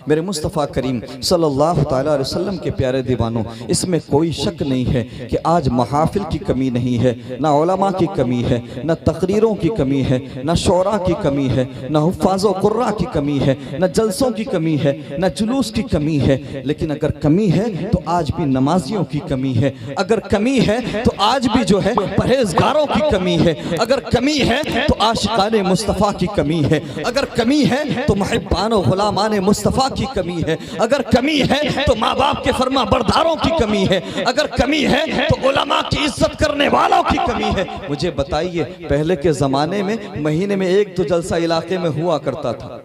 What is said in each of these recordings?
मेरे मुस्तफ़ा करीम सल्लल्लाहु तआला अलैहि वसल्लम के प्यारे दीवानों, इसमें कोई शक नहीं है कि आज महाफिल की कमी नहीं है, ना उलमा की कमी है, न तकरीरों की कमी है, न शोरा की कमी है, न हुफ़ाज़ व कुर्रा की कमी है, न जलसों की कमी है, न जुलूस की कमी है। लेकिन अगर कमी है तो आज भी नमाजियों की कमी है, अगर कमी है तो आज भी जो है परहेजगारों की कमी है, अगर कमी है तो आशिकाने मुस्तफ़ा की कमी है, अगर कमी है तो मुहिब्बान व गुलामान मुस्तफ़ा की कमी है, अगर कमी है तो माँ बाप के फरमा बरदारों की कमी है, अगर कमी है तो उलमा की इज्जत करने वालों की कमी है। मुझे बताइए, पहले के ज़माने में महीने में एक तो जलसा इलाके में हुआ करता था,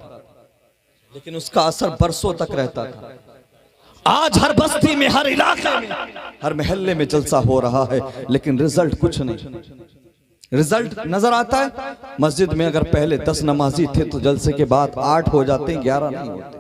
लेकिन उसका असर बरसों तक रहता था। आज हर बस्ती में, हर इलाके में, हर महल्ले में जलसा हो रहा है, लेकिन रिजल्ट कुछ नहीं। रिजल्ट नजर आता है मस्जिद में, अगर पहले 10 नमाजी थे तो जलसे के बाद 8 हो जाते हैं, 11 नहीं होते।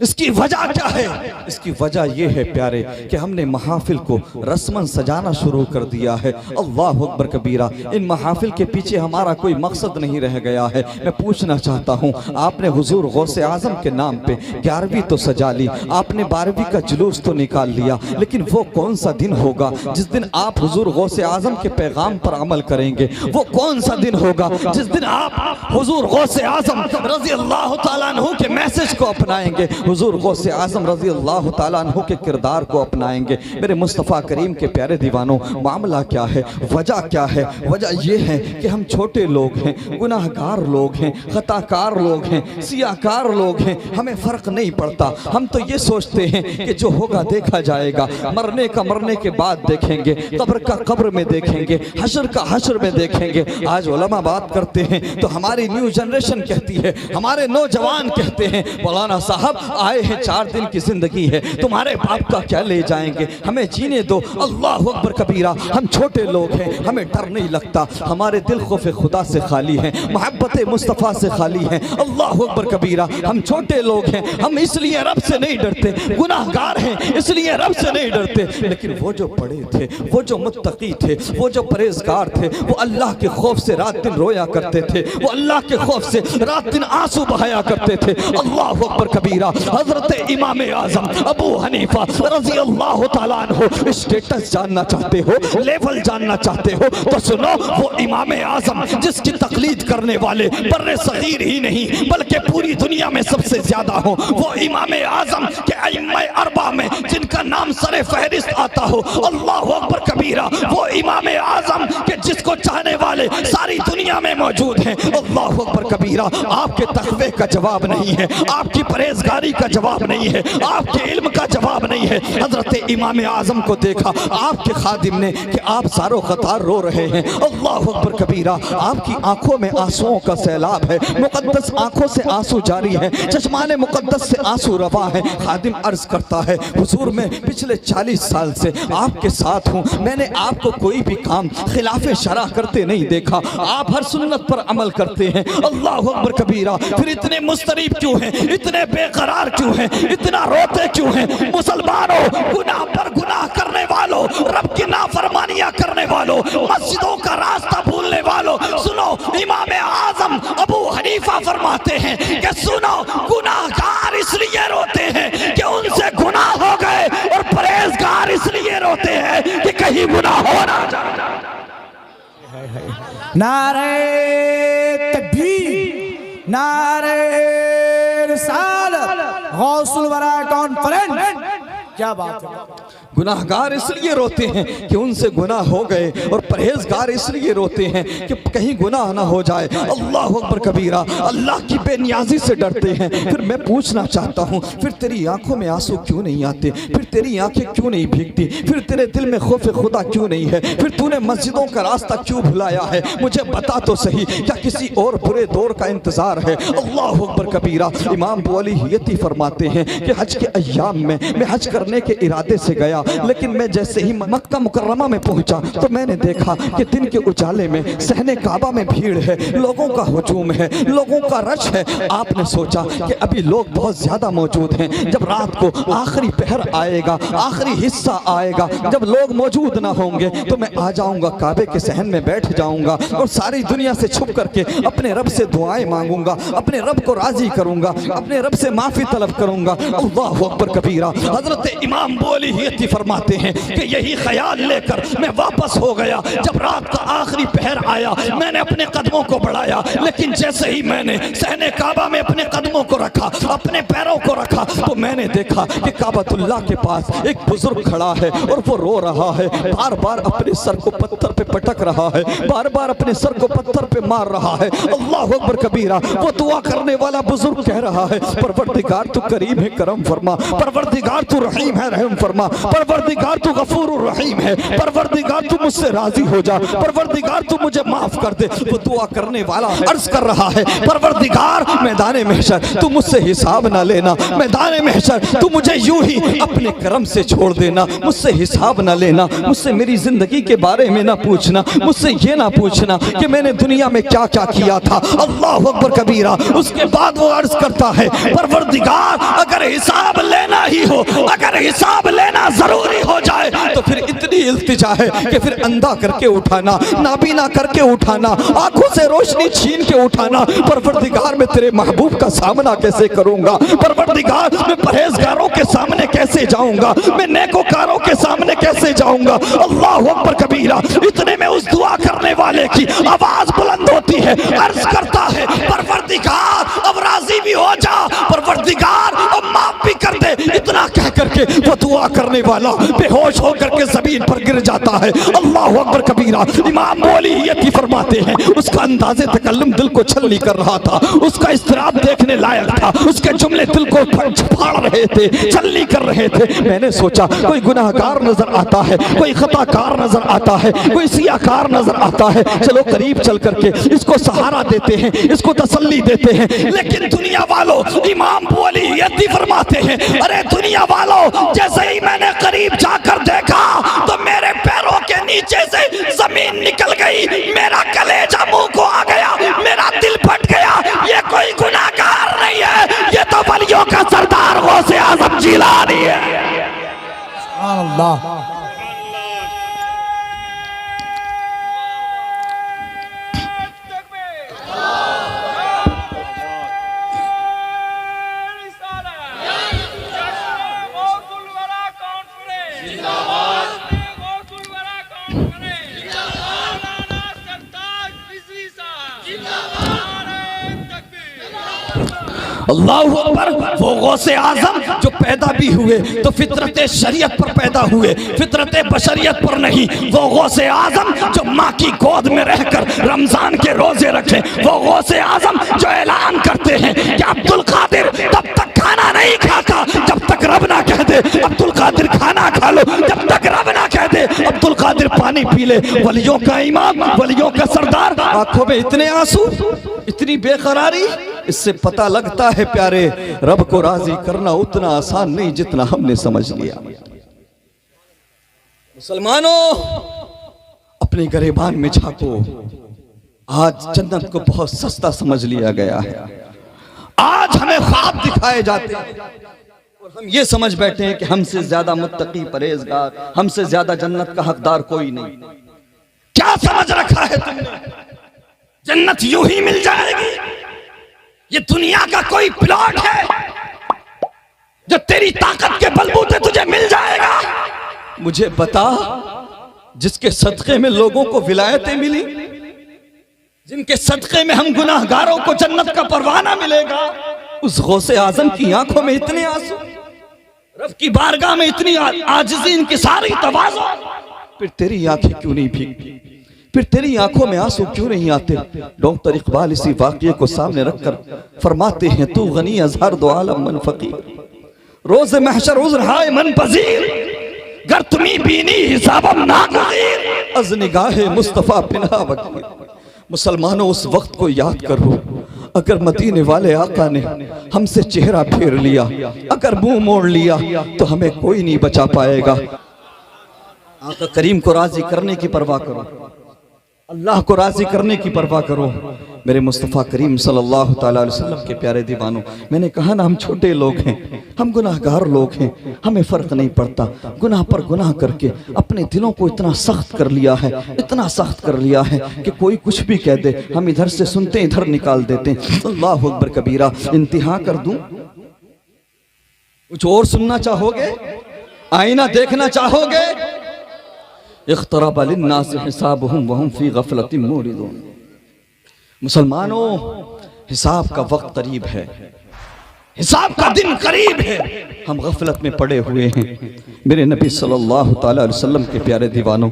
इसकी वजह क्या है? इसकी वजह यह है प्यारे कि हमने महाफिल को रस्मन सजाना शुरू कर दिया है। अल्लाह अकबर कबीरा। इन महाफिल के पीछे हमारा कोई मकसद नहीं रह गया है। मैं पूछना चाहता हूँ, आपने हुजूर गौसे आजम के नाम पे 11वीं तो सजा ली, आपने 12वीं का जुलूस तो निकाल लिया, लेकिन वो कौन सा दिन होगा जिस दिन आप हुजूर गौसे आजम के पैगाम पर अमल करेंगे? वो कौन सा दिन होगा जिस दिन आप हुजूर गौसे आजम रज़ी अल्लाह तआला अन्हु के मैसेज को अपनाएंगे, हुजूर गौसे आजम रज़ी अल्लाह तआला अन्हु के किरदार को अपनाएंगे? मेरे मुस्तफ़ा करीम के प्यारे दीवानों, मामला क्या है? वजह क्या है? वजह यह है कि हम छोटे लोग हैं, गुनाहगार लोग हैं, खताकार लोग हैं, सियाकार लोग हैं, हमें फ़र्क नहीं पड़ता। हम तो ये सोचते हैं कि जो होगा देखा जाएगा, मरने का मरने के बाद देखेंगे, कब्र का कब्र में देखेंगे, हशर का हशर में देखेंगे। आज उलमा बात करते हैं तो हमारी न्यू जनरेशन कहती है, हमारे नौजवान कहते हैं, मौलाना साहब आए हैं 4 दिन की जिंदगी है, तुम्हारे बाप का क्या ले जाएंगे, हमें जीने दो। अल्लाह अकबर कबीरा। हम छोटे लोग हैं, हमें डर नहीं लगता, हमारे दिल खौफ खुदा से खाली हैं, मोहब्बत मुस्तफ़ा से खाली हैं। अल्लाह अकबर कबीरा। हम छोटे लोग हैं, हम इसलिए रब से नहीं डरते, गुनाहगार हैं इसलिए रब से नहीं डरते। लेकिन वो जो बड़े थे, वो जो मुत्तकी थे, वो जो परहेजगार थे, वो अल्लाह के खौफ से रात दिन रोया करते थे, वो अल्लाह के खौफ से रात दिन आंसू बहाया करते थे। अल्लाह अकबर कबीरा। हजरत इमाम आजम अबू हनीफा रज़ी अल्लाह तआला अन्हु स्टेटस जानना चाहते हो, लेवल जानना चाहते हो तो सुनो, वो इमाम आजम जिसकी तकलीद करने वाले बर्रे सगीर ही नहीं बल्कि पूरी दुनिया में सबसे ज्यादा हो, वो इमाम आजम के अइम्मा अरबा में जिनका नाम सरे फहरिस्त आता हो। अल्लाह अकबर कबीरा। वो इमाम आजम के जिसको चाहने वाले सारी दुनिया में मौजूद हैं। अल्लाह अकबर कबीरा। आपके तकवे का जवाब नहीं है, आपकी परहेजगारी का जवाब नहीं है, आपके इल्म का जवाब नहीं है। हजरत इमाम आजम को देखा आपके खादिम ने कि आप सारो कतार रो रहे हैं। अल्लाह अकबर कबीरा। आपकी आंखों में आंसुओं का सैलाब है, मुकद्दस आंखों से आंसू जारी है, चश्माने मुकद्दस से आंसू रवा है। खादिम अर्ज करता है, हुजूर मैं पिछले 40 साल से आपके साथ हूँ, मैंने आपको कोई भी काम खिलाफे शरा करते नहीं देखा, आप हर सुन्नत पर अमल करते हैं। अल्लाह अकबर कबीरा। फिर इतने मुस्तरीब क्यों हैं, इतने बेकरार क्यों हैं, इतना रोते क्यों हैं? मुसलमानों, गुनाह पर गुनाह करने वालों, रब की नाफरमानियां करने वालों, मस्जिदों का रास्ता भूलने वालों, सुनो, इमाम आजम अबू हनीफा फरमाते हैं कि सुनो, गुनाहगार इसलिए रोते हैं कि उनसे गुनाह हो गए, और परहेजगार इसलिए रोते हैं कि कहीं गुनाह हो ना जाए। नारे तकबीर, नारे रिसालत, गौसुल वरा कॉन्फ्रेंस। क्या बात है। गुनाहगार इसलिए रोते हैं कि उनसे गुनाह हो गए, और परहेजगार इसलिए रोते हैं कि कहीं गुनाह ना हो जाए। अल्लाह अकबर कबीरा। अल्लाह की बेनियाजी से डरते हैं। फिर मैं पूछना चाहता हूँ, फिर तेरी आंखों में आंसू क्यों नहीं आते? फिर तेरी आंखें क्यों नहीं भीगती? फिर तेरे दिल में खौफ खुदा क्यों नहीं है? फिर तूने मस्जिदों का रास्ता क्यों भुलाया है? मुझे बता तो सही, क्या किसी और बुरे दौर का इंतजार है? अल्लाह अकबर कबीरा। इमाम अबू अली हियती फरमाते हैं कि हज के अय्याम में मैं हज करने के इरादे से गया, लेकिन मैं जैसे ही मक्का मुकर्रमा में पहुंचा तो मैंने देखा कि दिन के उजाले में सहने काबा में भीड़ है, लोगों का हुजूम है, लोगों का रश है। आपने सोचा कि अभी लोग बहुत ज्यादा मौजूद हैं, जब रात को आखिरी पहर आएगा, आखिरी हिस्सा आएगा, जब लोग मौजूद ना होंगे तो मैं आ जाऊंगा, काबे के सहन में बैठ जाऊंगा और सारी दुनिया से छुप करके अपने रब से दुआएं मांगूंगा, अपने रब को राजी करूंगा, अपने रब से माफी तलब करूंगा। अल्लाहु अकबर कबीरा। हजरत इमाम बोली ही फरमाते हैं कि यही ख्याल लेकर मैं वापस हो गया। जब रात का आखिरी पहर आया मैंने अपने कदमों को बढ़ाया, लेकिन जैसे ही मैंने सहने काबा में अपने कदमों को रखा, अपने पैरों को रखा, तो मैंने देखा कि काबतुल्लाह के पास एक बुजुर्ग खड़ा है और वो रो रहा है, बार बार अपने सर को पत्थर पे पटक रहा है, बार बार अपने सर को पत्थर पे मार रहा है। अल्लाहु अकबर कबीरा। वो दुआ करने वाला बुजुर्ग कह रहा है, परवरदिगार तू करीम है, करम फरमा, परवरदिगार तू रहीम है, रहम फरमा, परवरदिगार तू गफूरुर रहीम है, परवरदिगार तू मुझसे राजी हो जा, परवरदिगार तू मुझे माफ कर दे। वो दुआ करने वाला अर्ज कर रहा है, परवरदिगार मैदाने महशर तू मुझसे हिसाब ना लेना, मैदाने महशर तू मुझे यूं ही अपने करम से छोड़ देना, मुझसे हिसाब ना लेना, मुझसे मेरी जिंदगी के बारे में ना पूछना, मुझसे ये ना पूछना कि मैंने दुनिया में क्या क्या किया था। अल्लाहु अकबर कबीरा। उसके बाद वो अर्ज करता है, परवरदिगार अगर हिसाब लेना ही हो, अगर हिसाब लेना जरूरी हो जाए तो फिर इतनी इल्तिजा है कि फिर अंधा करके उठाना, नाबीना करके उठाना, आंखों से रोशनी छीन के उठाना। परवरदिगार मैं तेरे महबूब का सामना कैसे करूंगा, परवरदिगार मैं परहेजगारों के सामने कैसे जाऊंगा, मैं नेकोकारों के सामने कैसे जाऊंगा। अल्लाहु अकबर कबीरा। इतने में उस दुआ करने वाले की आवाज बुलंद होती है, अर्ज करता है, परवरदिगार अब राजी भी हो जा, परवरदिगार अब माफ भी कर दे। इतना कह करके वो दुआ करने वाला बेहोश होकर के जमीन पर गिर जाता है। अल्लाहु अकबर कबीरा। इमाम मौली ये फरमाते हैं, उसका अंदाज़े तकल्लुम दिल को छलनी कर रहा था, उसका इस्तराब देखने लायक था, उसके जुमले दिल को फाड़ रहे थे, छलनी कर रहे थे। मैंने सोचा कोई गुनाहगार नजर आता है, कोई खताकार नजर आता है, कोई सियाकार नजर आता है, चलो करीब चल करके इसको सहारा देते हैं, इसको तसल्ली देते हैं। लेकिन दुनिया वालों, इमाम बोली यति फरमाते हैं, अरे दुनिया वालों, जैसे ही मैंने करीब जाकर देखा तो मेरे पैरों के नीचे से जमीन निकल गई, मेरा कलेजा मुंह को आ गया, मेरा दिल फट गया। ये कोई गुनाहगार नहीं है, ये तो वलियों का सरदार गौसे आजम जिलानी है। अल्लाह। अल्लाहु अकबर। वो गौसे आजम जो पैदा भी हुए तो फितरत शरीयत पर पैदा हुए, फितरत बशरियत पर नहीं। वो गौसे आजम जो माँ की गोद में रहकर रमजान के रोजे रखे, वो गौसे आजम जो ऐलान करते हैं कि अब्दुल कादिर तब तक खाना नहीं खाता जब तक रब ना कह दे अब्दुल कादिर खाना खा लो, जब तक रब ना कह दे अब्दुल कादिर पानी पी ले। वलियों का इमाम, वलियों का सरदार, आंखों में इतने आंसू, इतनी बेकरारी। इससे पता लगता है प्यारे, रब को राजी करना उतना आसान नहीं जितना हमने समझ लिया। मुसलमानों, अपने गरेबान में झांको। आज जन्नत को बहुत सस्ता समझ लिया गया है। आज हमें ख्वाब दिखाए जाते हैं और हम ये समझ बैठे हैं कि हमसे ज्यादा मुत्तकी, परहेजगार, हमसे ज्यादा जन्नत का हकदार कोई नहीं। क्या समझ रखा है तुमने? जन्नत यूं ही मिल जाएगी? ये दुनिया का कोई प्लॉट है जो तेरी ताकत के बलबूते तुझे मिल जाएगा? मुझे बता, जिसके सदक़े में लोगों को विलायतें मिली, जिनके सदक़े में हम गुनाहगारों को जन्नत का परवाना मिलेगा, उस गौसे आजम की आंखों में इतने आंसू, रब की बारगाह में इतनी आजिज़ी, इंकिसारी, तवाज़ु, फिर तेरी आंखें क्यों नहीं भीगती? फिर तेरी आंखों में आंसू क्यों नहीं आते? डॉक्टर इकबाल इसी वाक़ये को सामने रखकर फरमाते हैं, तू गनी अज़हर दो आलम मन फ़कीर, रोज़ महशर उज़्र हाय मन पज़ीर, गर तुमी बीनी हिसाबम नागुज़ीर, अज़ निगाहे मुस्तफ़ा बिना वकीर। मुसलमानों, उस वक्त को याद करो, अगर मदीने वाले आका ने हमसे चेहरा फेर लिया, अगर मुंह मोड़ लिया, तो हमें कोई नहीं बचा पाएगा। आका करीम को राजी करने की परवाह करो, अल्लाह को राजी करने की परवाह करो। मेरे मुस्तफ़ा करीम सल्लल्लाहु ताला अलैहि वसल्लम के प्यारे दीवानों, मैंने कहा ना हम छोटे लोग हैं, हम गुनाहगार लोग हैं, हमें फ़र्क नहीं पड़ता। गुनाह पर गुनाह करके अपने दिलों को इतना सख्त कर लिया है, इतना सख्त कर लिया है कि कोई कुछ भी कह दे हम इधर से सुनते इधर निकाल देते हैं। अल्लाहु अकबर कबीरा। इंतहा कर दूं? कुछ और सुनना चाहोगे? आईना देखना चाहोगे? इख्तरब लिन्नास हिसाबुहुम वहुम फी गफलतिन मुरिदून। मुसलमानों, हिसाब का वक्त करीब है, हिसाब का दिन करीब है, हम गफलत में पड़े हुए हैं। मेरे नबी सल्लल्लाहु ताला अलैहि वसल्लम के प्यारे दीवानों,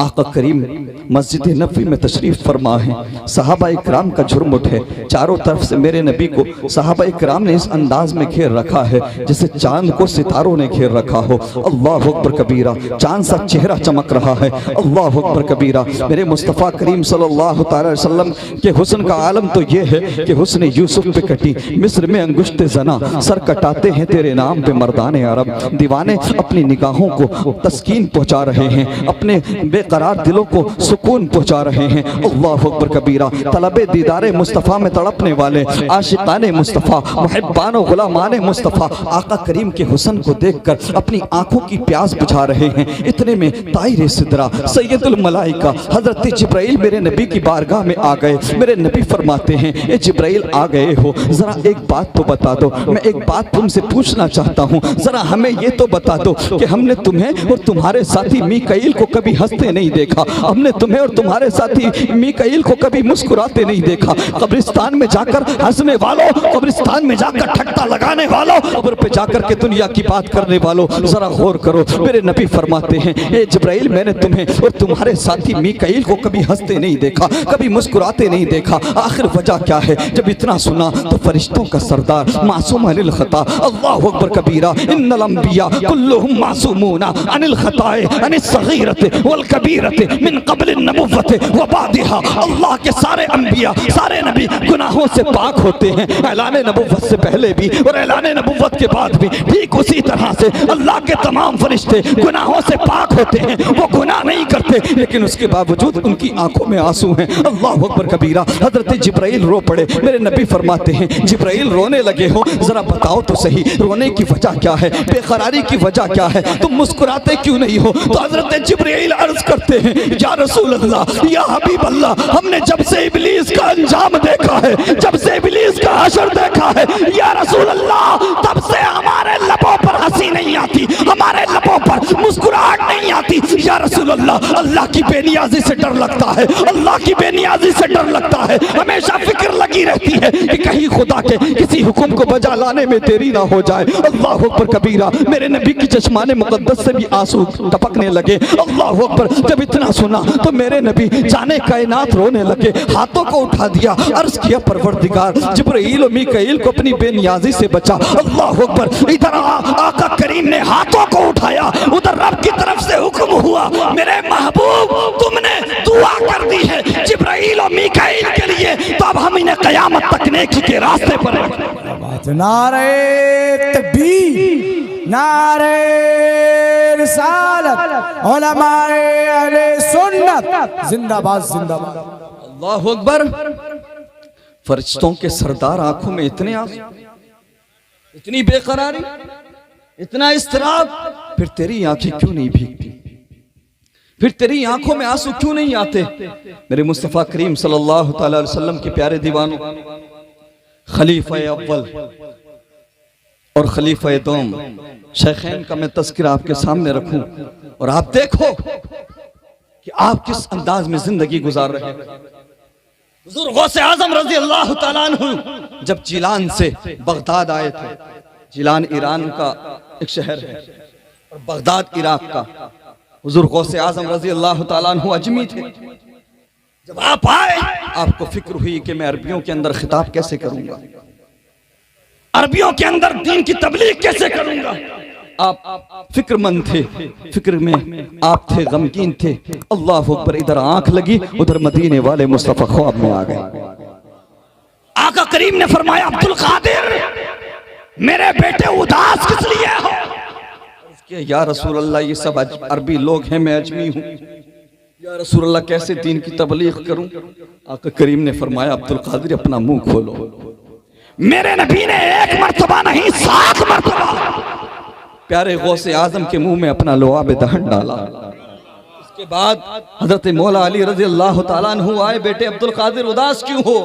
आका करीम मस्जिद नबवी में तशरीफ फरमा है। सहाबा इकराम का झुर्म उठे, चारों तरफ से मेरे नबी को सहाबा इकराम ने इस अंदाज में घेर रखा है जैसे चांद को सितारों ने घेर रखा हो। अल्लाह अकबर कबीरा। चांद सा चेहरा चमक रहा है। अल्लाह अकबर कबीरा। मेरे मुस्तफ़ा करीम सल्लल्लाहु ताला अलैहि वसल्लम के हुस्न का आलम तो ये है कि हुस्न यूसुफ पे कटी, मिस्र में अंगुश्ते जना, सर कटाते हैं तेरे नाम पे मर्दाने अरब। दीवाने अपनी निगाहों को तस्कीन पहुंचा रहे हैं, अपने बेकरार दिलों को सुकून पहुंचा रहे हैं। अल्लाह अकबर कबीरा। तलबे दीदारे मुस्तफ़ा में तड़पने वाले आशिकाने मुस्तफ़ा, मुहिब्बान व गुलामाने मुस्तफ़ा आका करीम के हुस्न को देखकर अपनी आंखों की प्यास बुझा रहे हैं। इतने में ताहिर सिदरा सैयदुल मलाइका हजरत जिब्राइल मेरे नबी की बारगाह में आ गए। मेरे नबी फरमाते हैं, ए जिब्राइल आ गए हो, जरा एक बात तो बता दो, मैं एक बात तुमसे पूछना चाहता हूँ, जरा हमें ये तो बता दो कि हमने तुम्हें और तुम्हारे साथी मीकाईल को कभी हंसते नहीं देखा, हमने तुम्हें और तुम्हारे साथी मीकाईल को कभी मुस्कुराते नहीं देखा। कब्रिस्तान में जाकर हंसने वालों, कब्रिस्तान में जाकर ठट्टा लगाने वालों, कब्र पे जाकर के दुनिया की बात करने वालों, जरा गौर करो। मेरे नबी फरमाते हैं, ए जिब्राइल मैंने तुम्हें और तुम्हारे साथी मीकाईल को कभी हंसते नहीं देखा, कभी मुस्कुराते नहीं देखा, आखिर वजह क्या है? जब इतना सुना तो फरिश्तों का सरदार मासूम अनिल खता, अल्लाहु अकबर कबीरा, इन्नल अंबिया कुल्लुहुम मासूमूना अनिल खताए अनिस सगीरते वल कबीरते मिन क़ब्ल नबुव्वते व बादिहा। अल्लाह के सारे अंबिया, सारे नबी गुनाहों से पाक होते हैं, ऐलाने नबुव्वत से पहले भी और ऐलाने नबुव्वत के बाद भी। ठीक उसी तरह से अल्लाह के तमाम फरिश्ते गुनाहों से पाक होते हैं, वो गुनाह नहीं करते, लेकिन उसके बावजूद उनकी आंखों में आंसू हैं। अल्लाहु अकबर कबीरा। हजरत जिब्राइल रो पड़े। मेरे नबी फरमाते हैं, जिब्राइल रोने लगे हो, जरा बताओ तो सही रोने की वजह क्या है, बेकरारी की वजह क्या है, तुम मुस्कुराते क्यों नहीं हो? तो हजरत जिब्राइल अर्ज करते हैं, या रसूल अल्लाह, या हबीब अल्लाह, हमने जब से इब्लीस का अंजाम देखा है, जब से इब्लीस का हशर देखा है, या रसूल अल्लाह, तब से हमारे लबों पर हंसी नहीं आती, हमारे लबों पर मुस्कुराहट नहीं आती। या रसूल अल्लाह, अल्लाह की बेनियाजी से डर लगता है, अल्लाह की बेनियाजी से डर लगता है, हमेशा फिक्र लगी रहती है कि कहीं खुदा के किसी हुक्म को बजा लाने में देरी ना हो जाए। अल्लाहु अकबर कबीरा। मेरे नबी की चश्माने मुकद्दस से भी आंसू टपकने लगे। अल्लाहु अकबर। जब इतना सुना तो मेरे नबी जाने कायनात रोने लगे, हाथों को उठा दिया, अर्ज किया, परवरदिगार, जिब्राइल और मीकाईल को अपनी बेनियाजी से बचा। अल्लाहु अकबर। इधर आका करीम ने हाथों को उठाया, उधर रब की तरफ से हुक्म हुआ, मेरे महबूब तुमने दुआ कर दी है जिब्राइल और मीकाईल के लिए, तो अब हम इन्हें कयामत तक नेकी के रास्ते पर रखें। नारे तकबीर, नारे रिसालत, उलमाए अहले सुन्नत जिंदाबाद, जिंदाबाद। अल्लाहु अकबर। फरिश्तों के सरदार आंखों में इतने आंसू, इतनी बेकरारी, इतना इस्तराब, फिर तेरी आंखें क्यों नहीं भीगती? फिर तेरी आंखों में आंसू क्यों नहीं आते? मेरे मुस्तफ़ा करीम सल्लल्लाहु ताला अलैहि वसल्लम के प्यारे दीवानों, खलीफा अव्वल और खलीफा दोम शेखैन का मैं तज़किरा आपके सामने रखूं और आप देखो कि आप किस अंदाज में जिंदगी गुजार रहे हैं। हुज़ूर गौसे आज़म रज़ी अल्लाह तआला अन्हु जब जिलान से बगदाद आए थे, जिलान ईरान का एक शहर है और बगदाद इराक का। हुज़ूर गौसे आज़म रज़ी अल्लाह तआला अन्हु अजमी थे। जब आप आए, आपको फिक्र हुई कि मैं अरबियों के अंदर खिताब कैसे करूंगा, अरबियों के अंदर दीन की तबलीग कैसे करूंगा। आप फिक्रमंद थे, फिक्र में आप थे, गमगीन थे। अल्लाह अकबर। इधर आंख लगी, उधर मदीने वाले मुस्तफा ख्वाब में आ गए। आका करीम ने फरमाया, अब्दुल कादिर मेरे बेटे उदास किस लिए हो? कि या रसूल अल्लाह ये सब अरबी लोग हैं, मैं अजमी हूँ, या रसूल अल्लाह कैसे दीन की तबलीग करूं? आका करीम ने फरमाया अब्दुल कादिर अपना मुंह खोलो। मेरे नबी ने एक मर्तबा नहीं 7 मर्तबा प्यारे गौसे आजम के मुंह में अपना लुआब दहन डाला। इसके बाद हजरत मौला अली रजी अल्लाह ताला अन्हु आए, बेटे अब्दुल कादिर उदास क्यों हो,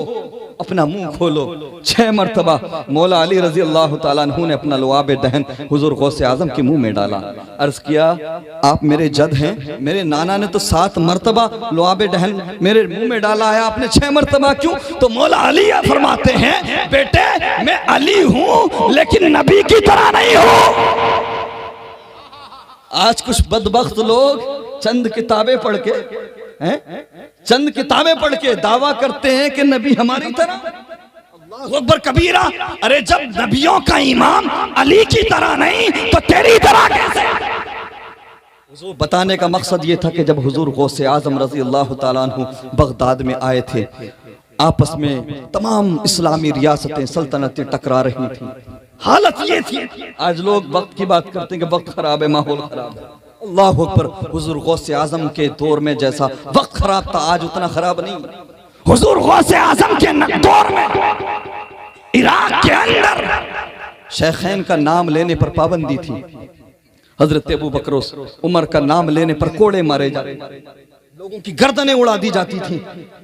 अपना मुंह खोलो। 6 मर्तबा मौला अली रजी अल्लाह ताला अन्हु ने अपना लुआब दहन हुजूर गौसे आजम के मुंह में डाला। अर्ज किया आप मेरे जद हैं, मेरे नाना ने तो 7 मर्तबा लुआब दहन मेरे मुंह में डाला है, आपने 6 मर्तबा क्यों? तो मौला अली फरमाते हैं बेटे मैं अली हूं लेकिन नबी की तरह नहीं हूं। आज कुछ बदबख्त लोग चंद किताबें पढ़ के चंद किताबें पढ़ के दावा करते हैं कि नबी हमारी तरह। अल्लाहु अकबर कबीरा। अरे जब नबियों का इमाम अली की तरह नहीं तो तेरी तरह कैसे? हुजूर बताने का मकसद ये था कि जब हुजूर गौसे आजम रजी अल्लाह ताला अन्हु बगदाद में आए थे, आपस में तमाम इस्लामी रियासतें सल्तनतें टकरा रही थी। हालत ये थी, आज लोग वक्त की बात करते हैं कि वक्त खराब है, माहौल खराब है। अल्लाह अकबर, हुजूर गौसे आजम के दौर में जैसा वक्त खराब था आज उतना खराब नहीं। हुजूर गौसे आजम के दौर में इराक के अंदर शेखैन का नाम लेने पर पाबंदी थी। हजरत अबू बकर उमर का नाम लेने पर कोड़े मारे जाते, लोगों की गर्दनें उड़ा दी जाती थी।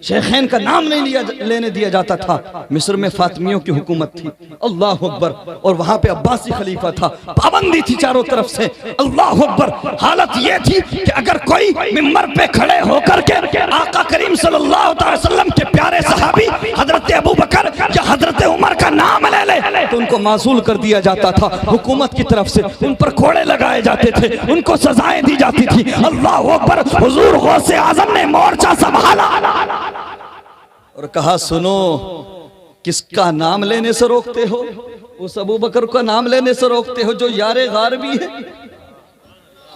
शेखैन का नाम नहीं लेने दिया जाता था। मिस्र में फातिमियों की हुकूमत थी, अल्लाह अकबर, और वहां पे अब्बासी खलीफा था, पाबंदी थी चारों तरफ से। अल्लाह अकबर, हालत ये थी कि अगर कोई मिंबर पे खड़े होकर के आका करीम सल्लल्लाहु अलैहि वसल्लम के प्यारे सहाबी हजरत अबू बकर या हजरत उमर का नाम ले ले तो उनको मासूल कर दिया जाता था हुकूमत की तरफ से, उन पर कोड़े लगाए जाते थे, उनको सजाएं दी जाती थी। अल्लाह अकबर, हुजूर गौसे आजम ने मोर्चा संभाला और कहा सुनो, किसका नाम लेने से रोकते हो? उस अबू बकर का नाम लेने से रोकते हो जो यारे गार भी है।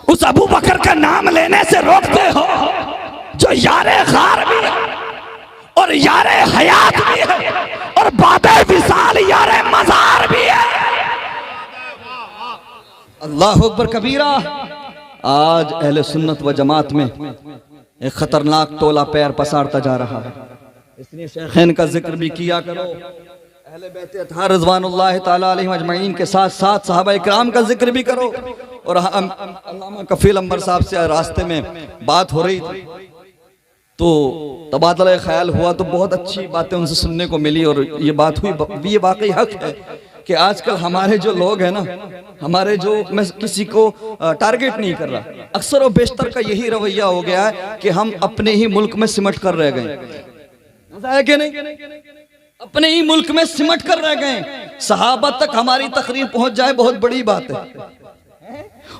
उस अबू बकर का नाम लेने से रोकते हो जो यारे गार भी है और यारे हयात भी है और बाबे विसाल यारे मजार भी है। अल्लाह अकबर कबीरा। आज अहले सुन्नत व जमात में एक खतरनाक टोला पैर पसारता जा रहा है। इसलिए शेखैन का जिक्र भी किया करो, अहले बैत अतहार रिज़वानुल्लाह ताला अलैहिम अजमईन के साथ साथ सहाबा इकराम का जिक्र भी करो। और अल्लामा कफील अंबर साहब से रास्ते में बात हो रही थी तो तबादला ख्याल हुआ, तो बहुत अच्छी बातें उनसे सुनने को मिली और ये बात हुई, ये वाकई हक है कि आजकल हमारे जो लोग हैं ना, हमारे जो, मैं किसी को टारगेट नहीं कर रहा, अक्सर और बेशतर का यही रवैया हो गया है कि हम अपने ही मुल्क में सिमट कर रह गए। है कि नहीं? अपने ही मुल्क में सिमट कर रह गए। सहाबा तक हमारी तकरीर पहुंच जाए बहुत बड़ी बात है,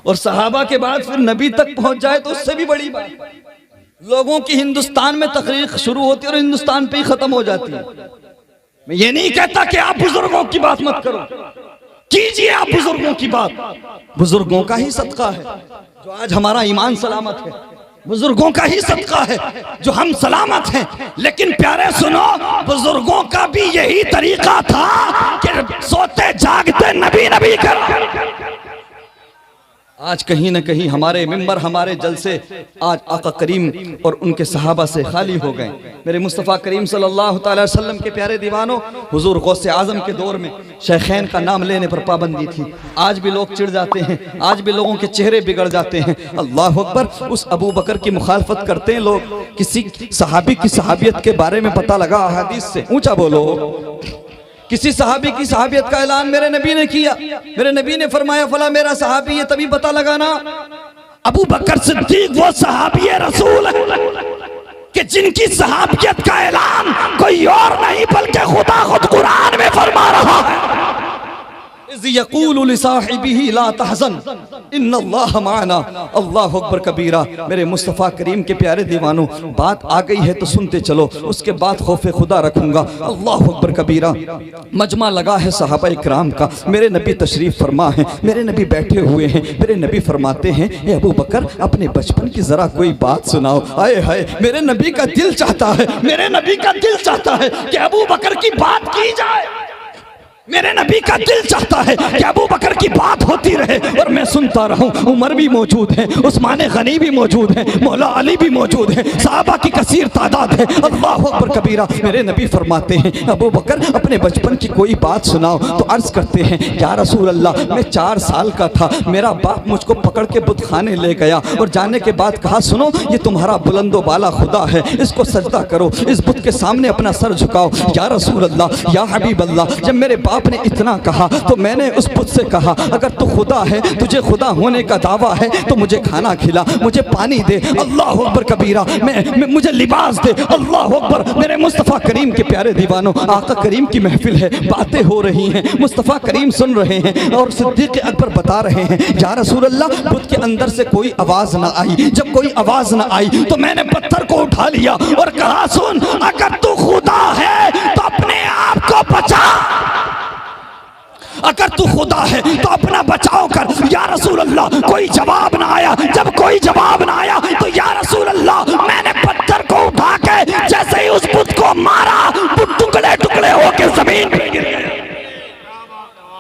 और सहाबा के बाद फिर नबी तक पहुंच जाए तो उससे भी बड़ी बात है। लोगों की हिंदुस्तान में तकरीर शुरू होती है और हिंदुस्तान पे ही खत्म हो जाती है। मैं ये नहीं कहता कि आप बुजुर्गों की बात मत करो, कीजिए आप बुजुर्गों की बात, बुजुर्गों का ही सदका है जो आज हमारा ईमान सलामत है, बुजुर्गों का ही सदका है जो हम सलामत हैं। लेकिन प्यारे सुनो, बुजुर्गों का भी यही तरीका था कि सोते जागते नबी नबी कर। आज कहीं न कहीं हमारे मिंबर, हमारे जलसे आज आका करीम और उनके सहाबा से खाली हो गए। मेरे मुस्तफ़ा करीम सल्लल्लाहु अलैहि वसल्लम के प्यारे दीवानों, हुजूर गौसे आजम के दौर में शेखैन का नाम लेने पर पाबंदी थी। आज भी लोग चिढ़ जाते हैं, आज भी लोगों के चेहरे बिगड़ जाते हैं। अल्लाह अकबर, उस अबू बकर की मुखालफत करते हैं लोग। किसी सहाबी की सहाबियत के बारे में पता लगा अहादीस से, ऊंचा बोलो। किसी सहाबी की सहाबियत का ऐलान मेरे नबी ने किया, मेरे नबी ने फरमाया फला मेरा सहाबी है, तभी पता लगाना अबू बकर सिद्दीक वो सहाबी रसूल है कि जिनकी सहाबियत का ऐलान कोई और नहीं बल्कि खुदा खुद कुरान में फरमा रहा है। यक़ूलु लिसाहिबिही ला तहज़न इन्नल्लाह माअना। अल्लाहु अकबर कबीरा। मेरे मुस्तफ़ा करीम के प्यारे दीवानों, बात आ गई है तो सुनते चलो, उसके बाद खौफे खुदा रखूंगा। अल्लाहु अकबर कबीरा। मजमा लगा है सहाबा इकराम का, मेरे नबी तशरीफ फरमा है, मेरे नबी बैठे हुए हैं। मेरे नबी फरमाते हैं, ए अबू बकर अपने बचपन की जरा कोई बात सुनाओ। आए हाय, मेरे नबी का दिल चाहता है, मेरे नबी का दिल चाहता है कि अबू बकर की बात की जाए। मेरे नबी का दिल चाहता है कि अबू बकर की बात होती रहे और मैं सुनता रहूं। उमर भी मौजूद है, उस्मान गनी भी मौजूद है, मौला अली भी मौजूद है, सहाबा की कसीर तादाद है। अल्लाह अकबर कबीरा। मेरे नबी फरमाते हैं अबू बकर अपने बचपन की कोई बात सुनाओ। तो अर्ज करते हैं या रसूल अल्लाह, मैं 4 साल का था, मेरा बाप मुझको पकड़ के बुतखाने ले गया और जाने के बाद कहा सुनो ये तुम्हारा बुलंदो बाला खुदा है, इसको सजदा करो, इस बुत के सामने अपना सर झुकाओ। या रसूल अल्लाह, या हबीब अल्लाह, जब मेरे बाप ने इतना कहा तो मैंने उस बुत से कहा अगर तू खुदा है, तुझे खुदा होने का दावा है तो मुझे खाना खिला, मुझे पानी दे। अल्लाह अकबर कबीरा। मैं मुझे लिबास दे। अल्लाह अकबर। मेरे मुस्तफ़ा करीम के प्यारे दीवानों, आका करीम की महफिल है, बातें हो रही हैं, मुस्तफ़ा करीम सुन रहे हैं और सिद्दीक़ अकबर बता रहे हैं या रसूल अल्लाह बुत के अंदर से कोई आवाज़ ना आई। जब कोई आवाज़ ना आई तो मैंने पत्थर को उठा लिया और कहा सुन अगर तू खुदा है तो अपने आप को बचा, अगर तू खुदा है तो अपना बचाव कर। या रसूल अल्लाह कोई जवाब ना आया। जब कोई जवाब ना आया तो या रसूल अल्लाह मैंने पत्थर को उठा के जैसे ही उस बुत को मारा, बुत टुकड़े टुकड़े होकर जमीन पे गिर गए।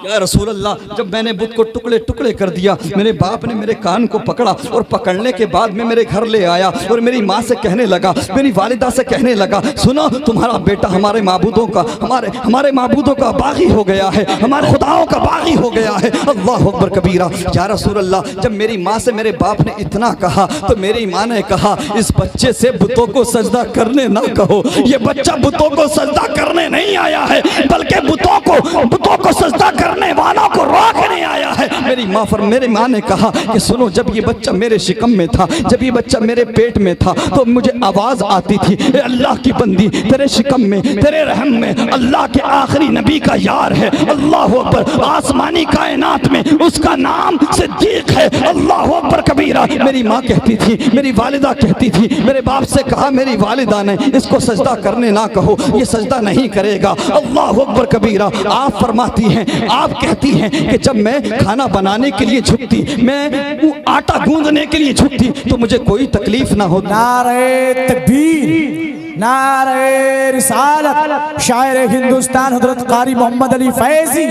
या रसूल अल्लाह जब मैंने बुत को टुकड़े टुकड़े कर दिया, मेरे बाप ने मेरे कान को पकड़ा और पकड़ने के बाद में मेरे घर ले आया और मेरी माँ से कहने लगा, मेरी वालिदा से कहने लगा सुनो तुम्हारा बेटा हमारे माबूदों का हमारे माबूदों का बागी हो गया है, हमारे खुदाओं का बागी हो गया है। अल्लाह अकबर कबीरा। या रसूल अल्लाह जब मेरी माँ से मेरे बाप ने इतना कहा तो मेरी माँ ने कहा इस बच्चे से बुतों को सजदा करने ना कहो, ये बच्चा बुतों को सजदा करने नहीं आया है बल्कि बुतों को सजदा करने वालों को रोकने आया है। मेरी माँ ने कहा कि सुनो जब ये बच्चा मेरे शिकम में था, जब ये बच्चा मेरे पेट में था तो मुझे आवाज आती थी ए अल्लाह की बंदी तेरे शिकम में, तेरे रहम में अल्लाह के आखिरी नबी का यार है। अल्लाह अकबर। आसमानी कायनात में उसका नाम सिद्दीक है। अल्लाह अकबर कबीरा। मेरी माँ कहती थी, मेरी वालिदा कहती थी, मेरे बाप से कहा मेरी वालिदा ने इसको सजदा करने ना कहो, ये सजदा नहीं करेगा। अल्लाह अकबर कबीरा। आप फरमाती हैं, आप कहती हैं कि जब मैं खाना बनाने के लिए झुकती, मैं आटा गूंदने के लिए झुकती तो मुझे कोई तकलीफ ना होती। नारे तकबीर, नारे रिसालत, शायर हिंदुस्तान हजरत कारी मोहम्मद अली फैजी।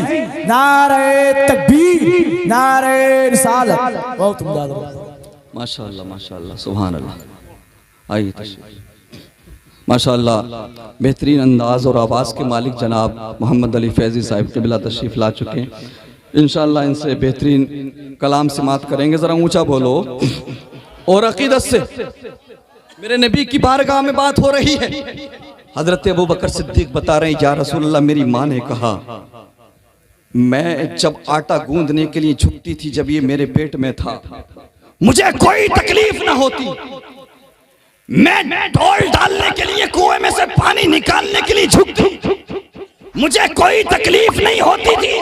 नारे तकबीर, नारे रिसालत। बहुत उम्दा। माशाअल्लाह माशाअल्लाह सुभान अल्लाह। आइए तशरीफ। माशाअल्लाह बेहतरीन अंदाज़ और आवाज़ के मालिक जनाब मोहम्मद अली फैज़ी साहिब क़िबला तशरीफ़ ला चुके हैं। इंशाअल्लाह इनसे बेहतरीन कलाम समात करेंगे। ज़रा ऊंचा बोलो। और अक़ीदत से मेरे नबी की बारगाह में बात हो रही है। हज़रत अबू बकर सिद्दीक़ बता रहे हैं या रसूल अल्लाह मेरी माँ ने कहा मैं जब आटा गूंदने के लिए झुकती थी, जब ये मेरे पेट में था मुझे कोई तकलीफ ना होती, मैं ढोल डालने के लिए कुएं में से पानी निकालने के लिए झुकती, मुझे कोई तकलीफ नहीं होती थी,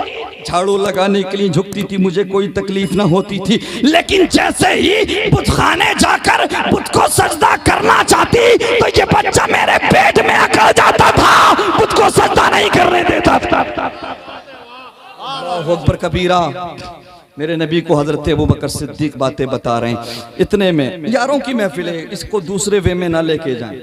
झाड़ू लगाने के लिए झुकती थी, मुझे कोई तकलीफ ना होती थी। लेकिन जैसे ही बुतखाने जाकर बुत को सजदा करना चाहती तो ये बच्चा मेरे पेट में अकड़ जाता था, बुत को सजदा नहीं करने देता था। अल्लाहु अकबर कबीरा। मेरे नबी को हजरत अबू बकर सिद्दीक बातें बता रहे हैं। इतने में यारों की महफिल है, इसको दूसरे वे में ना लेके जाएं,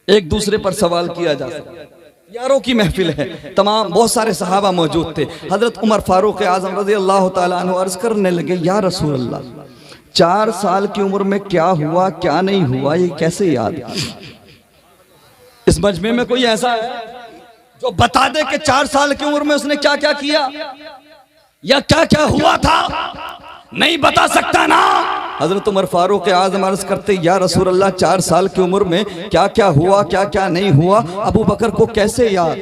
एक दूसरे पर सवाल किया जा सकता है। यारों की महफिल है, तमाम बहुत सारे सहाबा मौजूद थे। हजरत उमर फारूक आजम रज़ी अल्लाह तआला अन्हु अर्ज करने लगे या रसूल अल्लाह 4 साल की उम्र में क्या हुआ क्या नहीं हुआ ये कैसे याद? इस मजमे में कोई ऐसा है जो बता दे कि 4 साल की उम्र में उसने क्या क्या किया या क्या क्या हुआ था? नहीं बता सकता ना। हजरत उमर फारूक आज़म अर्ज करते या रसूल अल्लाह 4 साल की उम्र में क्या क्या हुआ क्या क्या नहीं हुआ अबू बकर को कैसे याद?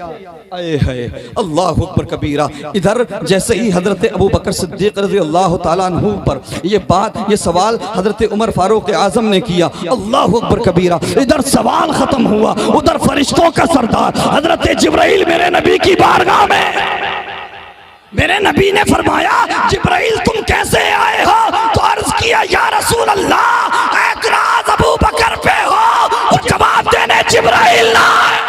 आए है अल्लाह अकबर कबीरा। इधर जैसे ही हजरत अबू बकर सिद्दीक रज़ी अल्लाह तआला अन्हु पर ये सवाल हजरत उमर फारूक आज़म ने किया, अल्लाह अकबर कबीरा। इधर सवाल खत्म हुआ, उधर फरिश्तों का सरदार हजरत जिब्राइल मेरे नबी की बारगाह में, मेरे नबी ने फरमाया जिब्राइल तुम कैसे आए हो? तो अर्ज किया या रसूल अल्लाह एतराज अबू बकर पे हो और जवाब देने जिब्राइल ना आए।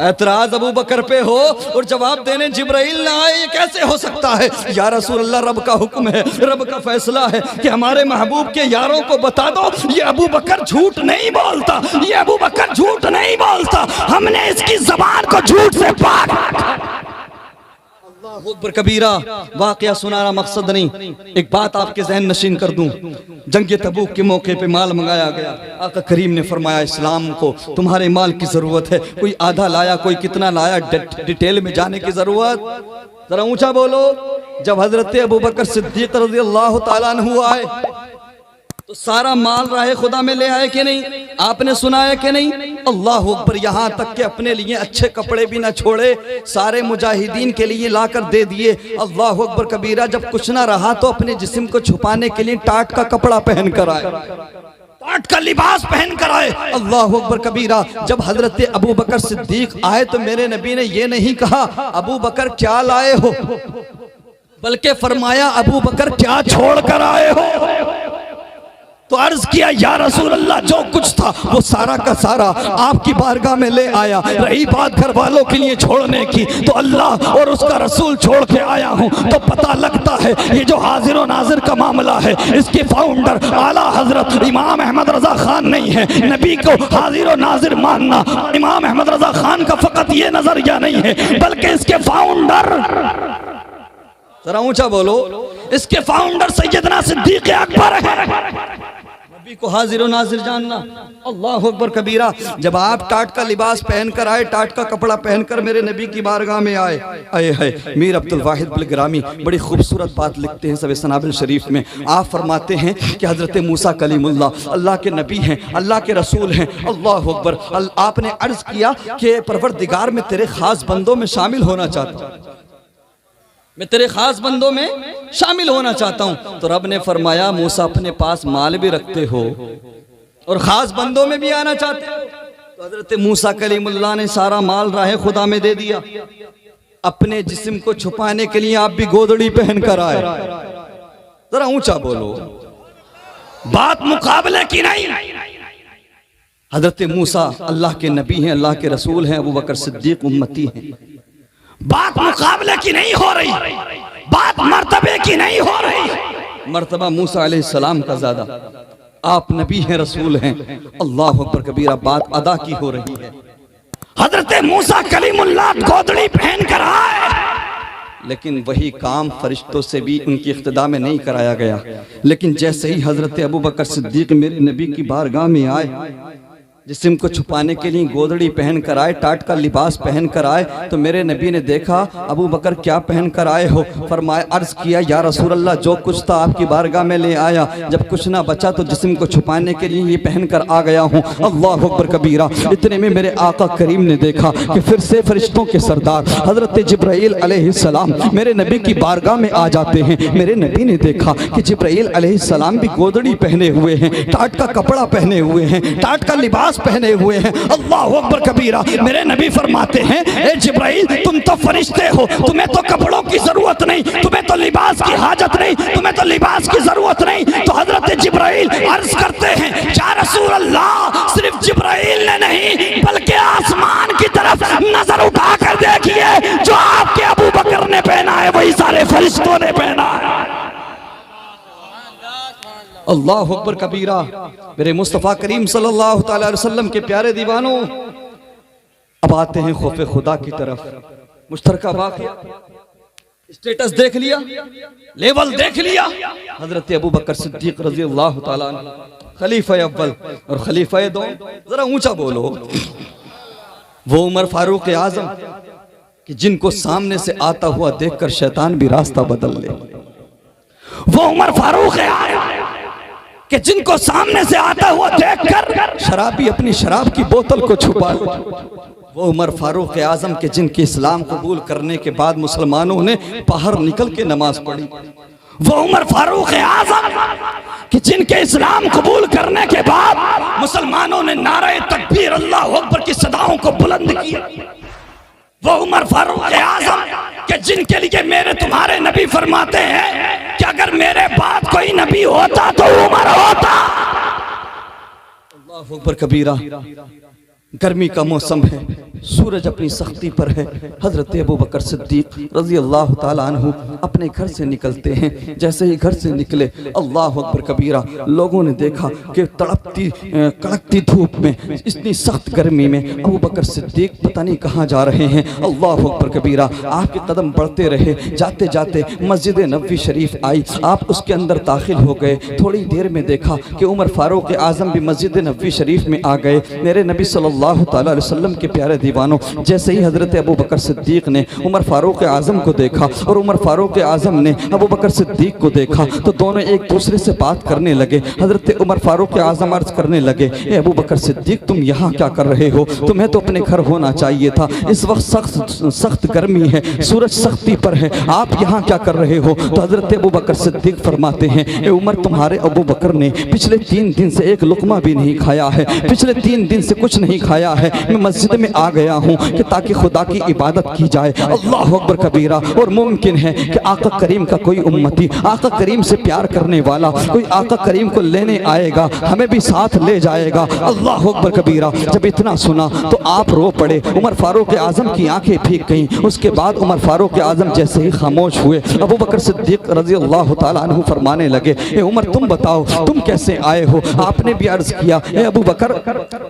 एतराज अबू बकर पे हो और जवाब देने जिब्राइल ना आए, ये कैसे हो सकता है? या रसूल अल्लाह रब का हुक्म है, रब का फैसला है कि हमारे महबूब के यारों को बता दो ये अबू बकर झूठ नहीं बोलता, ये अबू बकर झूठ नहीं बोलता, हमने इसकी जबान को झूठ से पाक। अकबर कबीरा वाकया सुनाना मकसद नहीं, एक बात आपके जहन नशीन कर दूं। जंग तबूक के मौके पे माल मंगाया गया। आका करीम ने फरमाया इस्लाम को तुम्हारे माल की जरूरत है। कोई आधा लाया, कोई कितना लाया, डिटेल में जाने की जरूरत, जरा ऊंचा बोलो। जब हजरत अबू बकर सिद्दीक रज़ियल्लाहु ताला अन्हु आए तो सारा माल राहे खुदा में ले आए कि नहीं? आपने सुना है कि नहीं? अल्लाह अकबर, यहाँ तक कि अपने लिए अच्छे कपड़े भी ना छोड़े, सारे मुजाहिदीन के लिए लाकर दे दिए। अल्लाह अकबर कबीरा, जब कुछ ना रहा तो अपने जिस्म को छुपाने के लिए टाट का कपड़ा पहन कर आए, टाट का लिबास पहन कर आए। अल्लाह अकबर कबीरा, जब हजरत अबू बकर सिद्दीक आए तो मेरे नबी ने ये नहीं कहा अबू बकर क्या लाए हो, बल्कि फरमाया अबू बकर क्या छोड़ कर आए हो। तो अर्ज किया या रसूल अल्लाह, जो कुछ था वो सारा का सारा आपकी बारगाह में ले आया। रही बात घर वालों के लिए छोड़ने की, तो अल्लाह और उसका रसूल छोड़ के आया हूँ। तो पता लगता है ये जो हाजिर और नाजिर का मामला है, इसके फाउंडर आला हजरत इमाम अहमद रजा खान नहीं है। नबी को हाजिर और नाजिर मानना इमाम अहमद रजा खान का फकत ये नजरिया नहीं है, बल्कि इसके फाउंडर, जरा ऊंचा बोलो, इसके फाउंडर सैयदना सिद्दीक अकबर है। नबी को हाजिर और नाजिर जानना। अल्लाह अकबर कबीरा, जब आप टाट का लिबास पहनकर आए, टाट का कपड़ा पहनकर मेरे नबी की बारगाह में आए, आए है मीर अब्दुल वाहिद बिलग्रामी बड़ी खूबसूरत बात लिखते हैं सब सनाबिल शरीफ में। आप फरमाते हैं कि हजरत मूसा कलीमुल्लाह अल्लाह के नबी हैं, अल्लाह के रसूल हैं। अल्लाह अकबर, आपने अर्ज किया कि परवरदिगार में तेरे खास बंदों में शामिल होना चाहता हूँ, मैं तेरे खास बंदों में शामिल होना चाहता हूं। तो रब ने फरमाया मूसा अपने पास माल भी रखते हो और खास बंदों में भी आना चाहते हो। तो हजरत मूसा कलीमुल्लाह ने सारा माल राहे खुदा में दे दिया। अपने जिस्म को छुपाने के लिए आप भी गोदड़ी पहन कर आए। जरा ऊंचा बोलो, बात मुकाबले की नहीं। हजरत मूसा अल्लाह के नबी हैं, अल्लाह के रसूल हैं, अबू बकर सिद्दीक उम्मती हैं। बात मुकाबले की नहीं हो रही, बात मर्तबे की नहीं हो रही। मर्तबा मूसा अलैहिस्सलाम का ज्यादा, आप नबी हैं, रसूल हैं। अल्लाह अकबर कबीरा, बात अदा की हो रही है। हजरत मूसा कलीमुल्लाह गोदड़ी पहन कर आए, लेकिन वही काम फरिश्तों से भी उनकी इख्तिदा में नहीं कराया गया। लेकिन जैसे ही हजरत अबू बकर सिद्दीक मेरे नबी की बारगाह में आए, जिस्म को छुपाने के लिए गोदड़ी पहन कर आए, टाट का लिबास पहन कर आए, तो मेरे नबी ने देखा अबू बकर क्या पहन कर आए हो। फरमाया, अर्ज किया या रसूल अल्लाह, जो कुछ था आपकी बारगाह में ले आया, जब कुछ ना बचा तो जिस्म को छुपाने के लिए ये पहन कर आ गया हूँ। अल्लाह अकबर कबीरा, इतने में मेरे आका करीम ने देखा कि फिर से फरिश्तों के सरदार हजरत जिब्राईल अलैहिस्सलाम मेरे नबी की बारगाह में आ जाते हैं। मेरे नबी ने देखा कि जिब्राईल अलैहिस्सलाम भी गोदड़ी पहने हुए हैं, टाट का कपड़ा पहने हुए हैं, टाट का लिबास पहने हुए हैं। अल्लाह अकबर कबीरा, मेरे नबी फरमाते हैं, ए जिब्राईल, तुम तो फरिश्ते हो, तुम्हें तो कपड़ों की जरूरत नहीं, तुम्हें तो लिबास की हाजत नहीं, तुम्हें तो लिबास की जरूरत नहीं। तो हजरत जिब्राईल अर्ज करते हैं, या रसूल अल्लाह, सिर्फ जिब्राईल ने नहीं बल्कि आसमान की तरफ नजर उठा कर देखिए, जो आपके अबू बकर ने पहना है वही सारे फरिश्तों ने पहना है। अल्लाह अकबर कबीरा, मेरे मुस्तफ़ा करीम सल्लल्लाहु अलैहि वसल्लम के प्यारे दीवानों, अब आते हैं खौफे खुदा की तरफ। मुश्तरका वाक़या, स्टेटस देख लिया, लेवल देख लिया। हजरत अबू बकर सिद्दीक रज़ी अल्लाह ताला अन्हु खलीफा अव्वल और खलीफा दो, जरा ऊंचा बोलो, वो उमर फारूक आजम कि जिनको सामने से आता हुआ देखकर शैतान भी रास्ता बदल ले। वो उमर फारूक कि जिनको सामने से आता हुआ देखकर शराबी अपनी शराब की बोतल को छुपा ले। वो उमर फारूक आजम के जिनके इस्लाम कबूल करने के बाद मुसलमानों ने बाहर निकल के नमाज पढ़ी। वो उमर फारूक आजम कि जिनके इस्लाम कबूल करने के बाद मुसलमानों ने नारे तकबीर अल्लाह अकबर की सदाओं को बुलंद किया। वो उमर फारूक आजम कि जिनके लिए मेरे तुम्हारे नबी फरमाते हैं कि अगर मेरे बाद कोई नबी होता तो उमर होता। अल्लाह अकबर कबीरा, गर्मी का मौसम है, सूरज अपनी सख्ती पर है। हजरत अबू बकर सिद्दीक रज़ी अल्लाह ताला अन्हु अपने घर से निकलते हैं। जैसे ही घर से निकले, अल्लाह अकबर कबीरा, लोगों ने देखा कि तड़पती कड़कती धूप में, इतनी सख्त गर्मी में अबू बकर सिद्दीक पता नहीं कहाँ जा रहे हैं। अल्लाह अकबर कबीरा, आपके कदम बढ़ते रहे। जाते जाते मस्जिद नबवी शरीफ आई, आप उसके अंदर दाखिल हो गए। थोड़ी देर में देखा कि उमर फारूक आज़म भी मस्जिद नबवी शरीफ में आ गए। मेरे नबी सल्लल्लाहु अलैहि वसल्लम के प्यारे दीवानों, जैसे ही हज़रत अबू बकर सिद्दीक ने उमर फारूक आज़म को देखा और उमर फारूक आज़म ने अबू बकर सिद्दीक को देखा, तो दोनों एक दूसरे से बात करने लगे। हज़रत उमर फारूक आज़म अर्ज़ करने लगे, ए अबू बकर सिद्दीक, तुम यहाँ क्या कर रहे हो? तुम्हें तो अपने घर होना चाहिए था। इस वक्त सख्त गर्मी है, सूरज सख्ती पर है, आप यहाँ क्या कर रहे हो? तो हज़रत अबू बकर सिद्दीक फरमाते हैं, ए उमर, तुम्हारे अबू बकर ने पिछले 3 दिन से एक लुक़मा भी नहीं खाया है, पिछले 3 दिन से कुछ नहीं खाया है। मैं मस्जिद में आ गया हूँ कि ताकि खुदा की इबादत की जाए। अल्लाह अकबर कबीरा। और मुमकिन है कि आका करीम का कोई उम्मती, आका करीम से प्यार करने वाला कोई आका करीम को लेने आएगा, हमें भी साथ ले जाएगा। अल्लाह अकबर कबीरा। जब इतना सुना तो आप रो पड़े। उमर फारूक आज़म की आंखें भीग गईं। उसके बाद उमर फारूक आज़म जैसे ही खामोश हुए, अबू बकर सिद्दीक रज़ी अल्लाह ताला अन्हु फरमाने लगे, ए उमर, तुम बताओ तुम कैसे आए हो? आपने भी अर्ज़ किया, ए अबू बकर,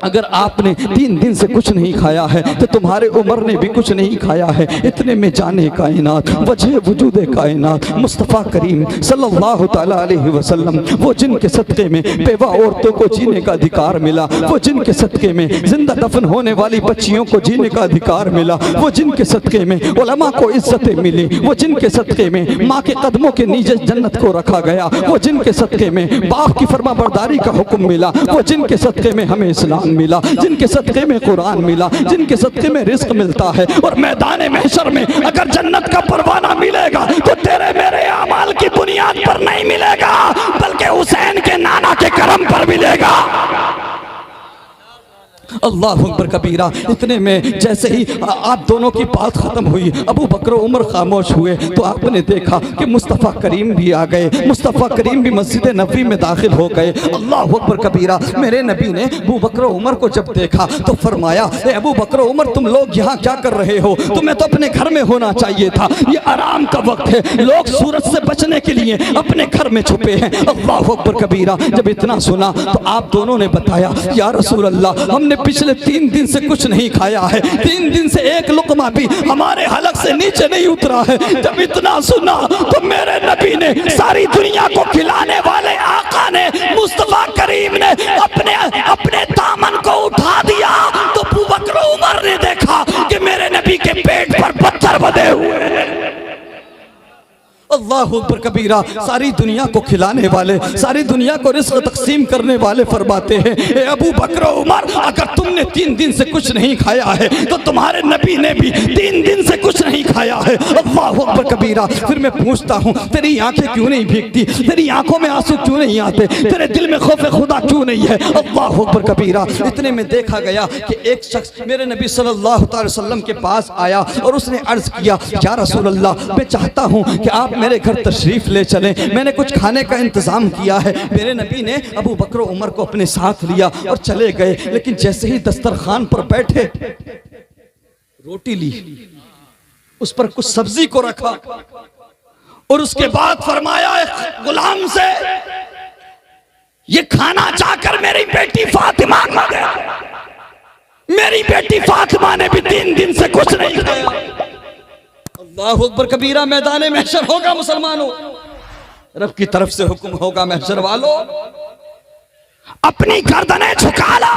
अगर आपने 3 दिन से कुछ नहीं खाया है तो तुम्हारे उमर ने भी कुछ नहीं खाया है। इतने में जाने कायनात, वजह वजूद कायनात मुस्तफ़ा करीम सल्लल्लाहु ताला अलैहि वसल्लम, वो जिनके सदक़े में बेवा औरतों को जीने का अधिकार मिला, वो जिनके सदक़े में जिंदा दफन होने वाली बच्चियों को जीने का अधिकार मिला, वो जिनके सदक़े में उलमा को इज्जतें मिली, वो जिनके सदक़े में माँ के कदमों के नीचे जन्नत को रखा गया, वो जिनके सदक़े में बाप की फरमाबरदारी का हुक्म मिला, वो जिनके सदक़े में हमें इस्लाम मिला, जिनके सदक़े में कुरान मिला, जिनके सदक़े में रिज़्क़ मिलता है। और मैदान महशर में अगर जन्नत का परवाना मिलेगा तो तेरे मेरे अमाल की बुनियाद पर नहीं मिलेगा, बल्कि हुसैन के नाना के करम पर मिलेगा। अल्लाह अकबर कबीरा। इतने में जैसे ही आप दोनों की बात खत्म हुई, अबू बकर उमर खामोश हुए, तो आपने देखा कि मुस्तफ़ा करीम भी आ गए। मुस्तफ़ा करीम भी मस्जिद नबवी में दाखिल हो गए। अल्लाह अकबर कबीरा। मेरे नबी ने अबू बकर उमर को जब देखा तो फरमाया, ए अबू बकर उमर, तुम लोग यहाँ क्या कर रहे हो? तुम्हें तो अपने घर में होना चाहिए था। ये आराम का वक्त है, लोग सूरज से बचने के लिए अपने घर में छुपे हैं। अल्लाह अकबर कबीरा। जब इतना सुना तो आप दोनों ने बताया, या रसूल अल्लाह, हमने पिछले 3 दिन से कुछ नहीं खाया है, 3 दिन से एक लुक़मा भी हमारे हलक से नीचे नहीं उतरा है। जब इतना सुना तो मेरे नबी ने, सारी दुनिया को खिलाने वाले आका ने, मुस्तफ़ा करीम ने अपने दामन को उठा दिया। तो अबू बकर उमर ने देखा कि मेरे नबी के पेट पर पत्थर बंधे हुए। अल्लाह अकबर कबीरा। सारी दुनिया को खिलाने वाले, सारी दुनिया को रिज़्क़ तक़सीम करने वाले फरमाते हैं, ए अबू बकर उमर, अगर तुमने 3 दिन से कुछ नहीं खाया है तो तुम्हारे नबी ने भी 3 दिन से कुछ नहीं खाया है। अल्लाह अकबर कबीरा। फिर मैं पूछता हूँ, तेरी आंखें क्यों नहीं भीगती? तेरी आंखों में आंसू क्यों नहीं आते? तेरे दिल में खौफ खुदा क्यों नहीं है? अल्लाह अकबर कबीरा। इतने में देखा गया कि एक शख्स मेरे नबी सल्लल्लाहु अलैहि वसल्लम के पास आया और उसने अर्ज़ किया, या रसूल अल्लाह, मैं चाहता हूँ कि आप मेरे घर तशरीफ ले चलें, मैंने कुछ खाने का इंतजाम किया है। मेरे नबी ने अबू बकर उमर को अपने साथ लिया और चले गए। लेकिन जैसे ही दस्तरखान पर बैठे, रोटी ली, उस पर कुछ सब्जी को रखा और उसके बाद फरमाया गुलाम से, ये खाना चाहकर मेरी बेटी फातिमा खा गया। मेरी बेटी फातिमा ने भी 3 दिन से कुछ नहीं खाया। अल्लाह अकबर कबीरा। मैदान महशर होगा मुसलमानों, रब की तरफ से हुक्म होगा, महशर वालों अपनी गर्दनें झुका लो,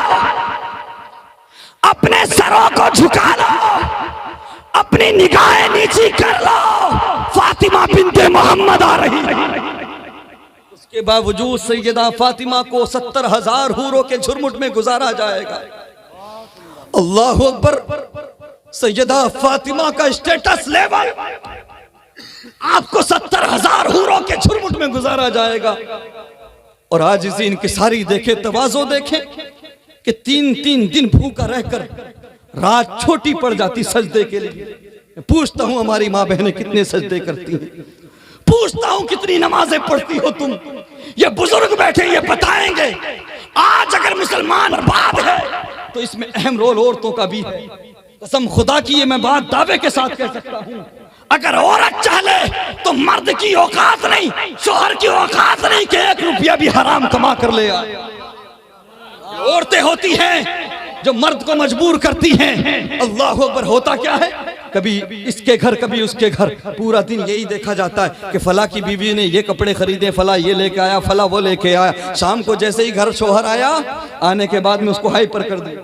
अपने सरों को झुका लो, अपनी निगाहें नीची कर लो, फातिमा बिन्ते मोहम्मद आ रही है। उसके बावजूद सैयदा फातिमा को 70,000 हूरों के झुरमुट में गुजारा जाएगा। अल्लाह अकबर। सैयदा फातिमा का स्टेटस लेवल आपको 70,000 हूरों के झुरमुट में गुजारा जाएगा। और आज इसी इनकी सारी देखे, तवाज़ो देखें कि 3-3 दिन भूखा रहकर रात छोटी पड़ जाती सजदे के लिए। पूछता हूं हमारी माँ बहनें कितने सजदे करती हैं, पूछता हूं कितनी नमाजें पढ़ती हो तुम। ये बुजुर्ग बैठे ये बताएंगे। आज अगर मुसलमान बर्बाद है तो इसमें अहम रोल औरतों का भी है। कसम खुदा की ये मैं बात दावे के साथ कह सकता हूं, अगर औरत चाहे तो मर्द की औकात नहीं, शोहर की औकात नहीं कि 1 रुपया भी हराम कमा कर ले आए। औरतें होती हैं जो मर्द को मजबूर करती हैं। अल्लाह अकबर। होता क्या है, कभी इसके घर कभी उसके घर, पूरा दिन यही देखा जाता है कि फला की बीवी ने ये कपड़े खरीदे, फला ये लेके आया, फला वो लेके आया। शाम को जैसे ही घर शोहर आया, आने के बाद में उसको हाइपर कर दिया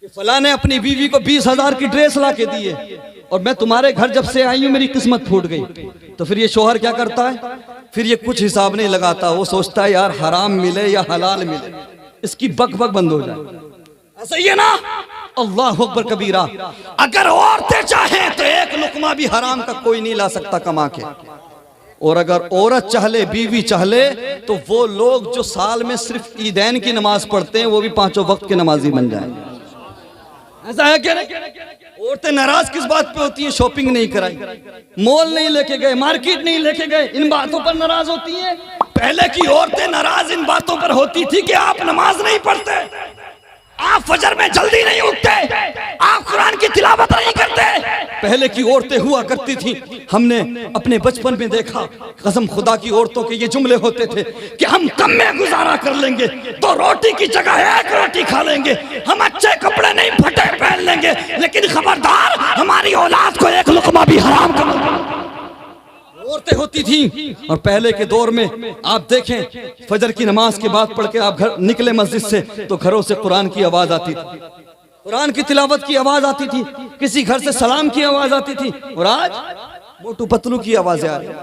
कि फला ने अपनी बीवी को 20,000 की ड्रेस ला के दी है और मैं तुम्हारे घर जब से आई हूं मेरी किस्मत फूट गई। तो फिर ये शोहर क्या करता है, फिर ये कुछ हिसाब नहीं लगाता, वो सोचता है यार हराम मिले या हलाल मिले, इसकी बक बक बंद हो जाए। ऐसा ही है ना। अल्लाह अकबर कबीरा। अगर औरतें चाहें तो 1 लुकमा भी हराम का कोई नहीं ला सकता कमा के। और अगर औरत चाहले, बीवी चाहले, तो वो लोग जो साल में सिर्फ ईदैन की नमाज पढ़ते हैं वो भी 5 वक्त के नमाजी बन जाएंगे। ऐसा है क्या नहीं? औरतें नाराज किस बात पे होती हैं? शॉपिंग नहीं कराई, मॉल नहीं लेके गए, मार्केट नहीं लेके गए, इन बातों पर नाराज होती हैं। पहले की औरतें नाराज इन बातों पर होती थी कि आप नमाज नहीं पढ़ते, आप फजर में जल्दी नहीं उठते, आप कुरान की तिलावत नहीं करते। पहले की औरतें हुआ करती थी, हमने अपने बचपन में देखा, कसम खुदा की औरतों के ये जुमले होते थे कि हम कम में गुजारा कर लेंगे, 2 रोटी की जगह 1 रोटी खा लेंगे, हम अच्छे कपड़े नहीं फटे पहन लेंगे, लेकिन खबरदार हमारी औलाद को 1 लुकमा भी हराम कर। औरतें होती थी। और पहले के दौर में आप देखें, फजर की नमाज के बाद पढ़ के आप घर निकले मस्जिद से तो घरों से कुरान की आवाज आती थी, कुरान की तिलावत की आवाज आती थी, किसी घर से सलाम की आवाज आती थी। और आज मोटू पतलू की आवाजें आ रही हैं।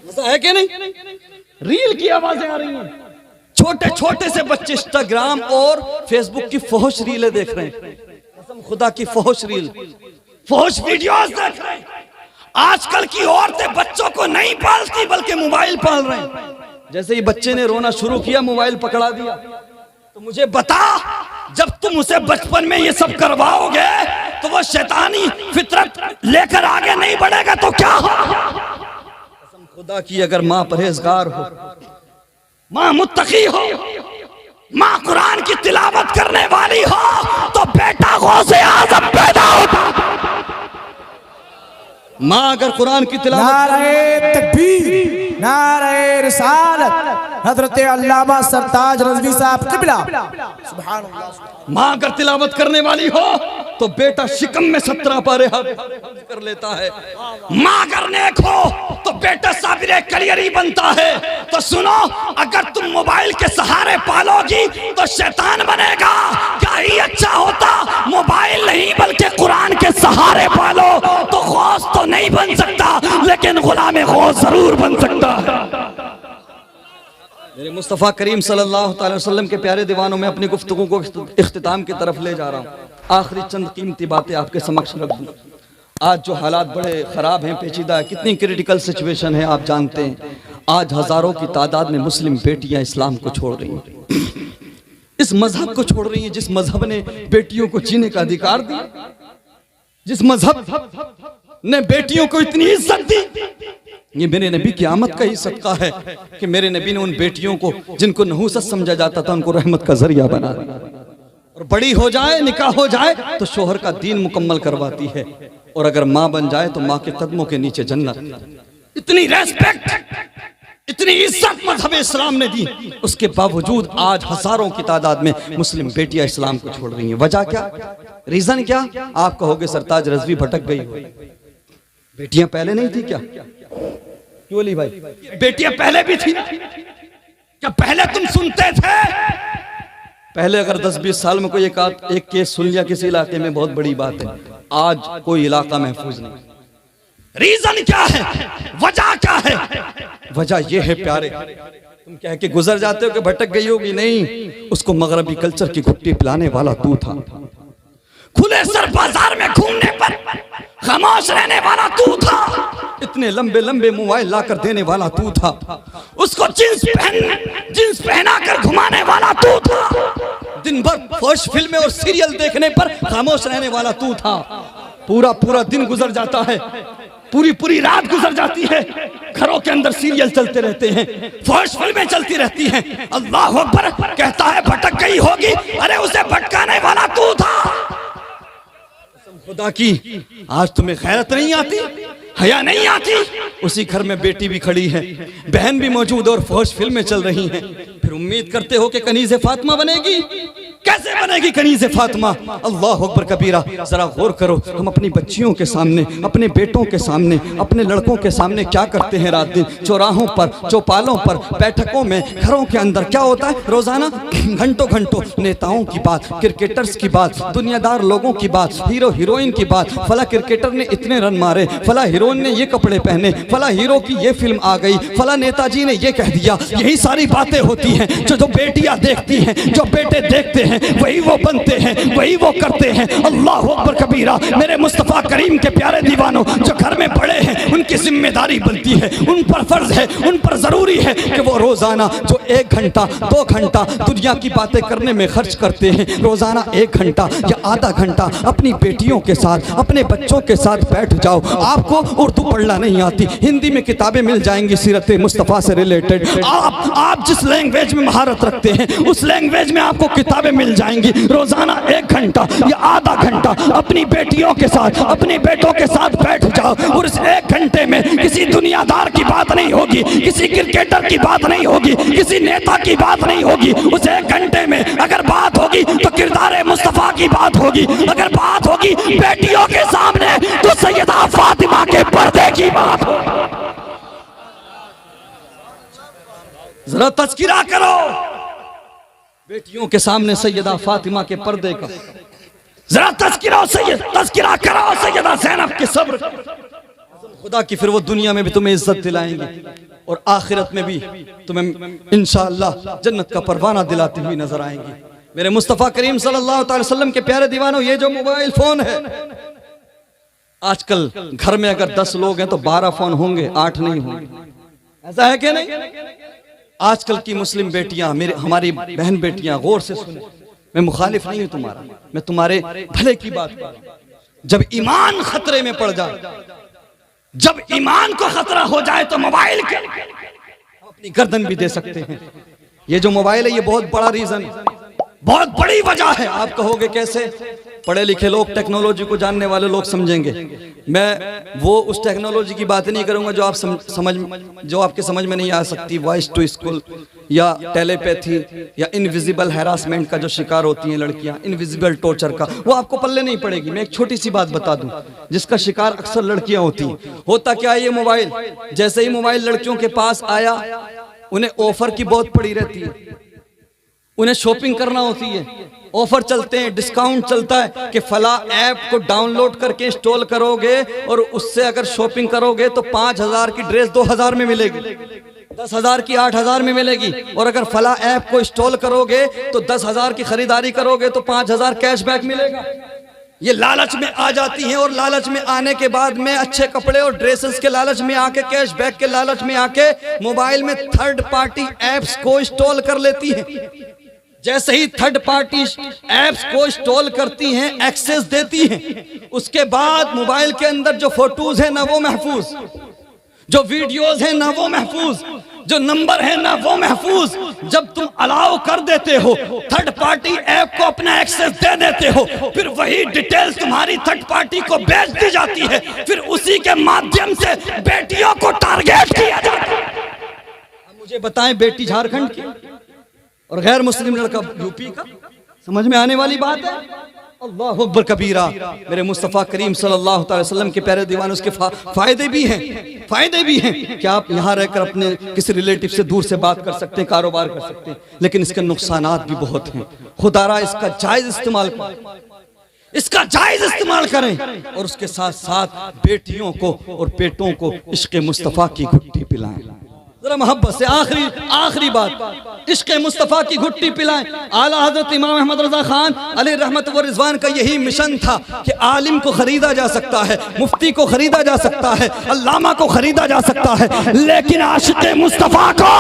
ऐसा है कि नहीं? रील की आवाजें आ रही हैं। छोटे छोटे से बच्चे इंस्टाग्राम और फेसबुक की फहश रीलें देख रहे हैं। कसम खुदा की फहश रील, फहश वीडियोस देख रहे हैं। आजकल की औरतें बच्चों को नहीं पालती बल्कि मोबाइल पाल रहे हैं। जैसे ही बच्चे ने रोना शुरू किया, मोबाइल पकड़ा दिया। तो मुझे बता, जब तुम उसे बचपन में ये सब करवाओगे तो वो शैतानी फितरत लेकर आगे नहीं बढ़ेगा तो क्या हो? कसम खुदा की, अगर माँ परहेजगार हो, माँ मुत्तकी हो, माँ कुरान की तिलावत करने वाली हो, तो बेटा गौसे आज़म पैदा होता। माँ अगर कुरान की तिलावत, नारे तकबीर, नारे रिसालत, हजरत अल्लामा सरताज रज़वी साहब क़िबला, सुभान अल्लाह। माँ अगर तिलावत करने वाली हो तो बेटा शिकम में 17 पारे हाफ़िज़ कर लेता है। माँ अगर नेक हो तो बेटा साबिरे कलियरी बनता है। तो सुनो, अगर तुम मोबाइल के सहारे पालोगी तो शैतान बनेगा। क्या ही अच्छा होता, मोबाइल नहीं बल्कि कुरान के सहारे पालो तो गौस तो नहीं बन सकता, लेकिन गुलाम गौस जरूर बन सकता है। मेरे मुस्तफ़ा करीम सल्लल्लाहु अलैहि वसल्लम के प्यारे दीवानों में अपनी गुफ्तगू को इख्तिताम की तरफ ले जा रहा हूँ। आखिरी चंद कीमती बातें आपके समक्ष रख दूँ। आज जो हालात बड़े ख़राब हैं, पेचीदा है, कितनी क्रिटिकल सिचुएशन है आप जानते हैं। आज हज़ारों की तादाद में मुस्लिम बेटियां इस्लाम को छोड़ रही हैं, इस मजहब को छोड़ रही हैं जिस मजहब ने बेटियों को जीने का अधिकार दिया, जिस मजहब ने बेटियों को इतनी इज्जत दी। ये मेरे नबी की आमद का ही सदका है कि मेरे नबी ने उन बेटियों को जिनको नहूसत समझा जाता था उनको रहमत का जरिया बना दिया। और बड़ी हो जाए, निकाह हो जाए तो शोहर का दीन मुकम्मल करवाती है। और अगर माँ बन जाए तो माँ के कदमों के नीचे जन्नत। इतनी रेस्पेक्ट, इतनी इज्जत मजहब इस्लाम ने दी, उसके बावजूद आज हजारों की तादाद में मुस्लिम बेटियां इस्लाम को छोड़ रही हैं। वजह क्या, रीजन क्या? आप कहोगे सरताज रज़वी भटक गई हो। बेटियां पहले नहीं थी क्या? क्यों अली भाई, बेटियां पहले भी थी क्या? पहले तुम सुनते थे? पहले अगर 10-20 साल में कोई एक केस सुन लिया किसी इलाके में बहुत बड़ी बात है। आज कोई इलाका महफूज नहीं। रीजन क्या है, वजह क्या है? वजह यह है प्यारे, तुम कह के गुजर जाते हो कि भटक गई होगी, नहीं, उसको मगरबी कल्चर की घुट्टी पिलाने वाला तू था। खुले सर बाजार में घूमने पर खामोश रहने वाला तू था। इतने लंबे लंबे मोबाइल लाकर देने वाला तू था। उसको जींस पहना कर घुमाने वाला तू था। दिन भर फर्श फिल्में और सीरियल देखने पर खामोश रहने वाला तू था। पूरा पूरा दिन गुजर जाता है, पूरी पूरी रात गुजर जाती है, घरों के अंदर सीरियल चलते रहते हैं, फर्श फिल्में चलती रहती हैं। अल्लाह अकबर कहता है भटक गई होगी, अरे उसे भटकाने वाला तू था। खुदा की, आज तुम्हें खैरत नहीं आती, हया नहीं आती? उसी घर में बेटी भी खड़ी है, बहन भी मौजूद और फौज फिल्में चल रही हैं। फिर उम्मीद करते हो कि कनीज़े फातिमा बनेगी? कैसे बनेगी कनीज़े फातिमा? अल्लाह अकबर कबीरा। जरा गौर करो, हम अपनी बच्चियों के सामने, अपने बेटों के सामने, अपने लड़कों के सामने क्या करते हैं रात दिन? चौराहों पर, चौपालों पर, बैठकों में, घरों के अंदर क्या होता है? रोजाना घंटों घंटों नेताओं की बात, क्रिकेटर्स की बात, दुनियादार लोगों की बात, हीरो हीरोइन की बात। फला क्रिकेटर ने इतने रन मारे, फला हीरोइन ने ये कपड़े पहने, फला हीरो की ये फिल्म आ गई, फला नेताजी ने ये कह दिया। यही सारी बातें होती हैं जो बेटियां देखती हैं, जो बेटे देखते हैं, वही वो बनते हैं, वही वो करते हैं। अल्लाह अकबर कबीरा। मेरे मुस्तफ़ा करीम के प्यारे दीवानों, जो घर में पड़े हैं उनकी जिम्मेदारी बनती है, उन पर फर्ज है, उन पर जरूरी है कि वो रोजाना जो 1 घंटा 2 घंटा दुनिया की बातें करने में खर्च करते हैं, रोजाना 1 घंटा या आधा घंटा अपनी बेटियों के साथ, अपने बच्चों के साथ बैठ जाओ। आपको उर्दू पढ़ना नहीं आती, हिंदी में किताबें मिल जाएंगी सीरत मुस्तफ़ा से रिलेटेड। आप जिस लैंग्वेज में महारत रखते हैं उस लैंग्वेज में आपको किताबें मिल जाएंगी। रोजाना 1 घंटा या आधा घंटा अपनी बेटियों के साथ, अपने बेटों के साथ बैठ जाओ और इस 1 घंटे में किसी दुनियादार की बात नहीं होगी, किसी क्रिकेटर की बात नहीं होगी, किसी नेता की बात नहीं होगी। उस 1 घंटे में अगर बात होगी तो किरदार मुस्तफ़ा की बात होगी, अगर बात होगी बेटियों के सामने तो सैयदा फातिमा के पर्दे की बात होगी। जरा तज़किरा करो बेटियों के सामने सैयदा फातिमा के पर्दे का, जरा तज़किरा करो सैयदा ज़ैनब के सब्र। खुदा की फिर वो दुनिया में भी तुम्हें इज्जत दिलाएंगे और आखिरत में भी तुम्हें इंशाअल्लाह जन्नत का परवाना दिलाती हुई नजर आएंगी। मेरे मुस्तफ़ा करीम सल्लल्लाहु अलैहि वसल्लम के प्यारे दीवानों, ये जो मोबाइल फोन है, आजकल घर में अगर 10 लोग हैं तो 12 फोन होंगे, 8 नहीं होंगे। ऐसा है क्या? नहीं। आजकल की मुस्लिम बेटियां, हमारी बहन बेटियां, गौर से सुने, मैं मुखालिफ नहीं हूं तुम्हारा, मैं तुम्हारे भले की बात कर रहा हूं। जब ईमान खतरे में पड़ जाए, जब ईमान को खतरा हो जाए तो मोबाइल के अपनी गर्दन भी दे सकते हैं। ये जो मोबाइल है ये बहुत बड़ा रीजन है, बहुत बड़ी वजह है। आप कहोगे कैसे? पढ़े लिखे लोग, टेक्नोलॉजी को जानने वाले लोग समझेंगे। मैं वो उस टेक्नोलॉजी की बात नहीं करूंगा जो आपके समझ में नहीं आ सकती। वॉइस टू स्कूल या टेलीपैथी या इनविजिबल हैरासमेंट का जो शिकार होती हैं लड़कियां, इनविजिबल टॉर्चर का, वो आपको पल्ले नहीं पड़ेगी। मैं एक छोटी सी बात बता दूं जिसका शिकार अक्सर लड़कियां होती हैं। होता क्या है, ये मोबाइल, जैसे ही मोबाइल लड़कियों के पास आया, उन्हें ऑफर की बहुत पड़ी रहती है, उन्हें शॉपिंग करना होती है, ऑफर चलते हैं, डिस्काउंट चलता है कि फला ऐप को डाउनलोड करके इंस्टॉल करोगे और उससे अगर शॉपिंग करोगे तो 5000 की ड्रेस 2000 में मिलेगी, 10,000 की 8,000 में मिलेगी, और अगर फला ऐप को इंस्टॉल करोगे तो 10,000 की खरीदारी करोगे तो 5,000 कैशबैक मिलेगा। ये लालच में आ जाती हैं और लालच में आने के बाद में अच्छे कपड़े और ड्रेसेस के लालच में आके, कैशबैक के लालच में आके मोबाइल में थर्ड पार्टी एप्स को इंस्टॉल कर लेती हैं। जैसे ही थर्ड पार्टी एप्स को इंस्टॉल करती हैं, एक्सेस देती हैं, उसके बाद मोबाइल के अंदर जो फोटोज हैं ना वो महफूज, जो वीडियोस हैं ना वो महफूज, जो नंबर है ना वो महफूज। जब तुम अलाउ कर देते हो, थर्ड पार्टी ऐप को अपना एक्सेस दे देते हो, फिर वही डिटेल्स तुम्हारी थर्ड पार्टी को भेज दी जाती है, फिर उसी के माध्यम से बेटियों को टारगेट किया जाता है। मुझे बताएं, बेटी झारखंड की और गैर मुस्लिम लड़का यूपी का, समझ में आने वाली बात है? अल्लाह अकबर कबीरा। मेरे मुस्तफ़ा करीम सल्लल्लाहु अलैहि वसल्लम के प्यारे दीवान, उसके फायदे भी हैं, फायदे भी हैं कि आप यहाँ रहकर अपने किसी रिलेटिव से दूर से बात कर सकते हैं, कारोबार कर सकते हैं, लेकिन इसके नुकसानात भी बहुत हैं। खुदारा इसका जायज इस्तेमाल करें, इसका जायज इस्तेमाल करें, और उसके साथ साथ बेटियों को और बेटों को इश्क़ मुस्तफ़ा की घुट्टी पिलाएं। जरा मोहब्बत से आखिरी बात, इश्क़ मुस्तफ़ा की घुट्टी पिलाएं। आला हज़रत इमाम अहमद रज़ा खान अलैहि रहमत व रिज़वान का यही मिशन था कि आलिम को खरीदा जा सकता है, मुफ्ती को खरीदा जा सकता है, अल्लामा को खरीदा जा सकता है, लेकिन आशिक़ मुस्तफ़ा को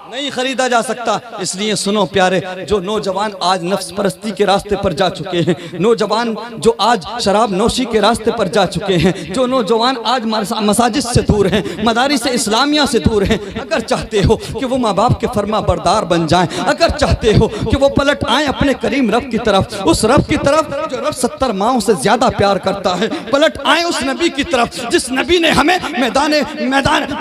नहीं खरीदा जा सकता। इसलिए सुनो प्यारे, जो नौजवान आज नफ्स परस्ती के रास्ते पर जा चुके हैं, नौजवान जो आज शराब नोशी के रास्ते पर जा चुके हैं, जो नौजवान आज मसाजिद से दूर हैं, मदारिस इस्लामिया से दूर हैं, अगर चाहते हो कि वो माँ बाप के फर्मा बरदार बन जाएं, अगर चाहते हो कि वो पलट आए अपने करीम रब की तरफ, उस रब की तरफ जो रब 70 माओं से ज्यादा प्यार करता है, पलट आए उस नबी की तरफ जिस नबी ने हमें मैदान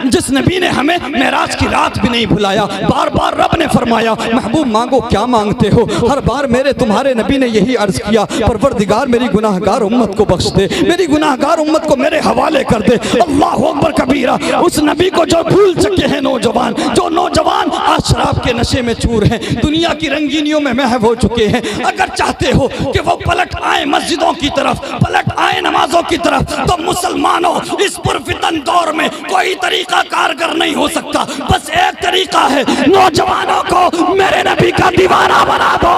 जिस नबी ने हमें मेराज की रात भी नहीं भुलाया। बार बार रब ने फरमाया, महबूब मांगो क्या मांगते हो। हर बार मेरे तुम्हारे नबी ने यही अर्ज किया, परवरदिगार मेरी गुनाहगार उम्मत को बख्श दे, मेरी गुनाहगार उम्मत को मेरे हवाले कर दे। अल्लाह अकबर कबीरा। उस नबी को जो भूल चुके हैं नौजवान, जो नौजवान आज शराब के नशे में चूर हैं, दुनिया की रंगीनियों में महव हो चुके हैं, अगर चाहते हो कि वो पलट आए मस्जिदों की तरफ, पलट आए नमाजों की तरफ, तो मुसलमानों इस पुरफितन दौर में कोई तरीका कारगर नहीं हो सकता। बस एक तरीका है, नौजवानों को मेरे नबी का दीवाना बना दो,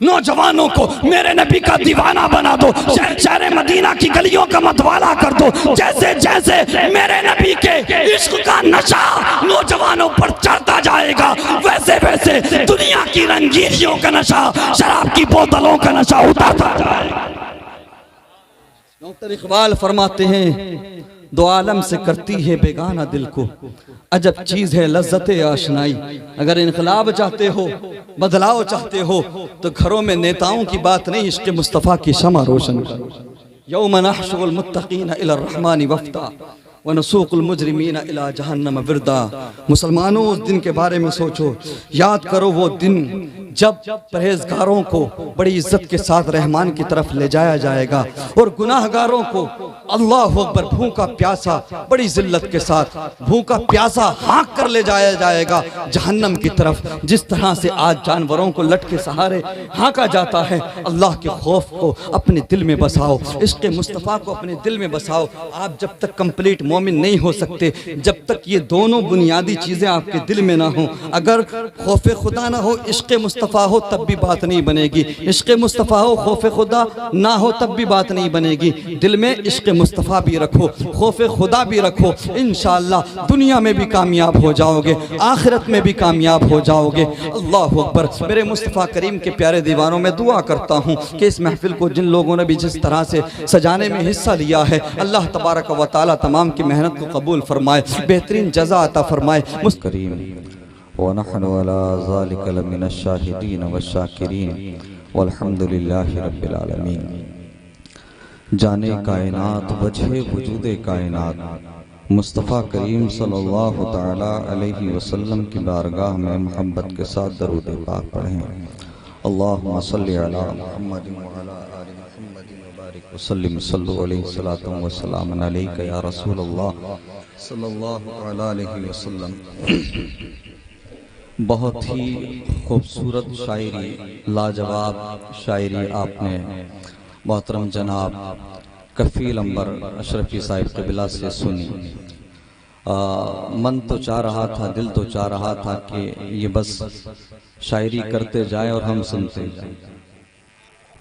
नौजवानों को मेरे नबी का दीवाना बना दो, शहर मदीना की गलियों का मतवाला कर दो। जैसे जैसे मेरे नबी के इश्क का नशा नौजवानों पर चढ़ता जाएगा, वैसे वैसे दुनिया की रंगीनियों का नशा, शराब की बोतलों का नशा उतरता जाएगा। डॉक्टर इकबाल फरमाते हैं, दो आलम से करती है बेगाना दिल को, अजब चीज है लज्जते आशनाई। अगर इनकलाब चाहते हो, बदलाव चाहते हो, तो घरों में नेताओं की बात नहीं, इश्क़ मुस्तफ़ा की शमा रोशन करो। यौम नहशुरुल मुत्तक़ीन इला रहमानी वफ़दा व नसूकुल मुजरिमीन इला जहन्नम विरदा। मुसलमानों, उस दिन के बारे में सोचो, याद करो वो दिन जब परहेजगारों को बड़ी इज्जत के साथ रहमान की तरफ ले जाया जाएगा और गुनाहगारों को अल्लाह अकबर भूखा प्यासा बड़ी जिल्लत के साथ भूखा प्यासा हाँक कर ले जाया जाएगा जहन्नम की तरफ। जिस तरह से आज जानवरों को लट के सहारे हाँका जाता है, अल्लाह के खौफ को अपने दिल में बसाओ, इश्क़ मुस्तफ़ा को अपने दिल में बसाओ। आप जब तक कंप्लीट मोमिन नहीं हो सकते, जब तक ये दोनों बुनियादी चीज़ें आपके दिल में ना हो। अगर खौफ खुदा ना हो, इश्क़ मुस्तफ़ा हो, तब भी बात नहीं बनेगी। इश्क़ मुस्तफ़ा हो, खौफ खुदा ना हो, तब भी बात नहीं बनेगी। दिल में इश्क़ मुस्तफ़ा भी रखो, खौफ खुदा भी रखो, इंशाअल्लाह दुनिया में भी कामयाब हो जाओगे, आखिरत में भी कामयाब हो जाओगे। अल्लाह अकबर। मेरे मुस्तफ़ा करीम के प्यारे दीवानों में दुआ करता हूँ कि इस महफिल को जिन लोगों ने भी जिस तरह से सजाने में हिस्सा लिया है, अल्लाह तबारक व तआला तमाम की मेहनत को कबूल फरमाए, बेहतरीन जज़ा अता फरमाए। मुस्तक़ीम व नहनु अला ज़ालिका लमिनश शाहिदीन व शाकिरीन वल्हम्दुलिल्लाहि रब्बिल आलमीन। जाने कायनात वजहे वजूदे कायनात मुस्तफ़ा करीम सल्लल्लाहु तआला अलैहि वसल्लम की बारगाह में मोहब्बत के साथ दरूद पाक पढ़ें। अल्लाहुम्मा सल्लि अला मुहम्मद व अला आलि मुहम्मद व बारिक वसल्लिम सल्लु अलैहि सलातु व सलाम अलैका या रसूलल्लाह सल्लल्लाहु तआला अलैहि वसल्लम। बहुत ही खूबसूरत शायरी, लाजवाब शायरी आपने मोहतरम जनाब कफ़ील अंबर अशरफी साहिब क़िबला से सुनी। मन तो चाह रहा था, दिल तो चाह रहा था कि ये बस शायरी करते जाए और हम सुनते जाए।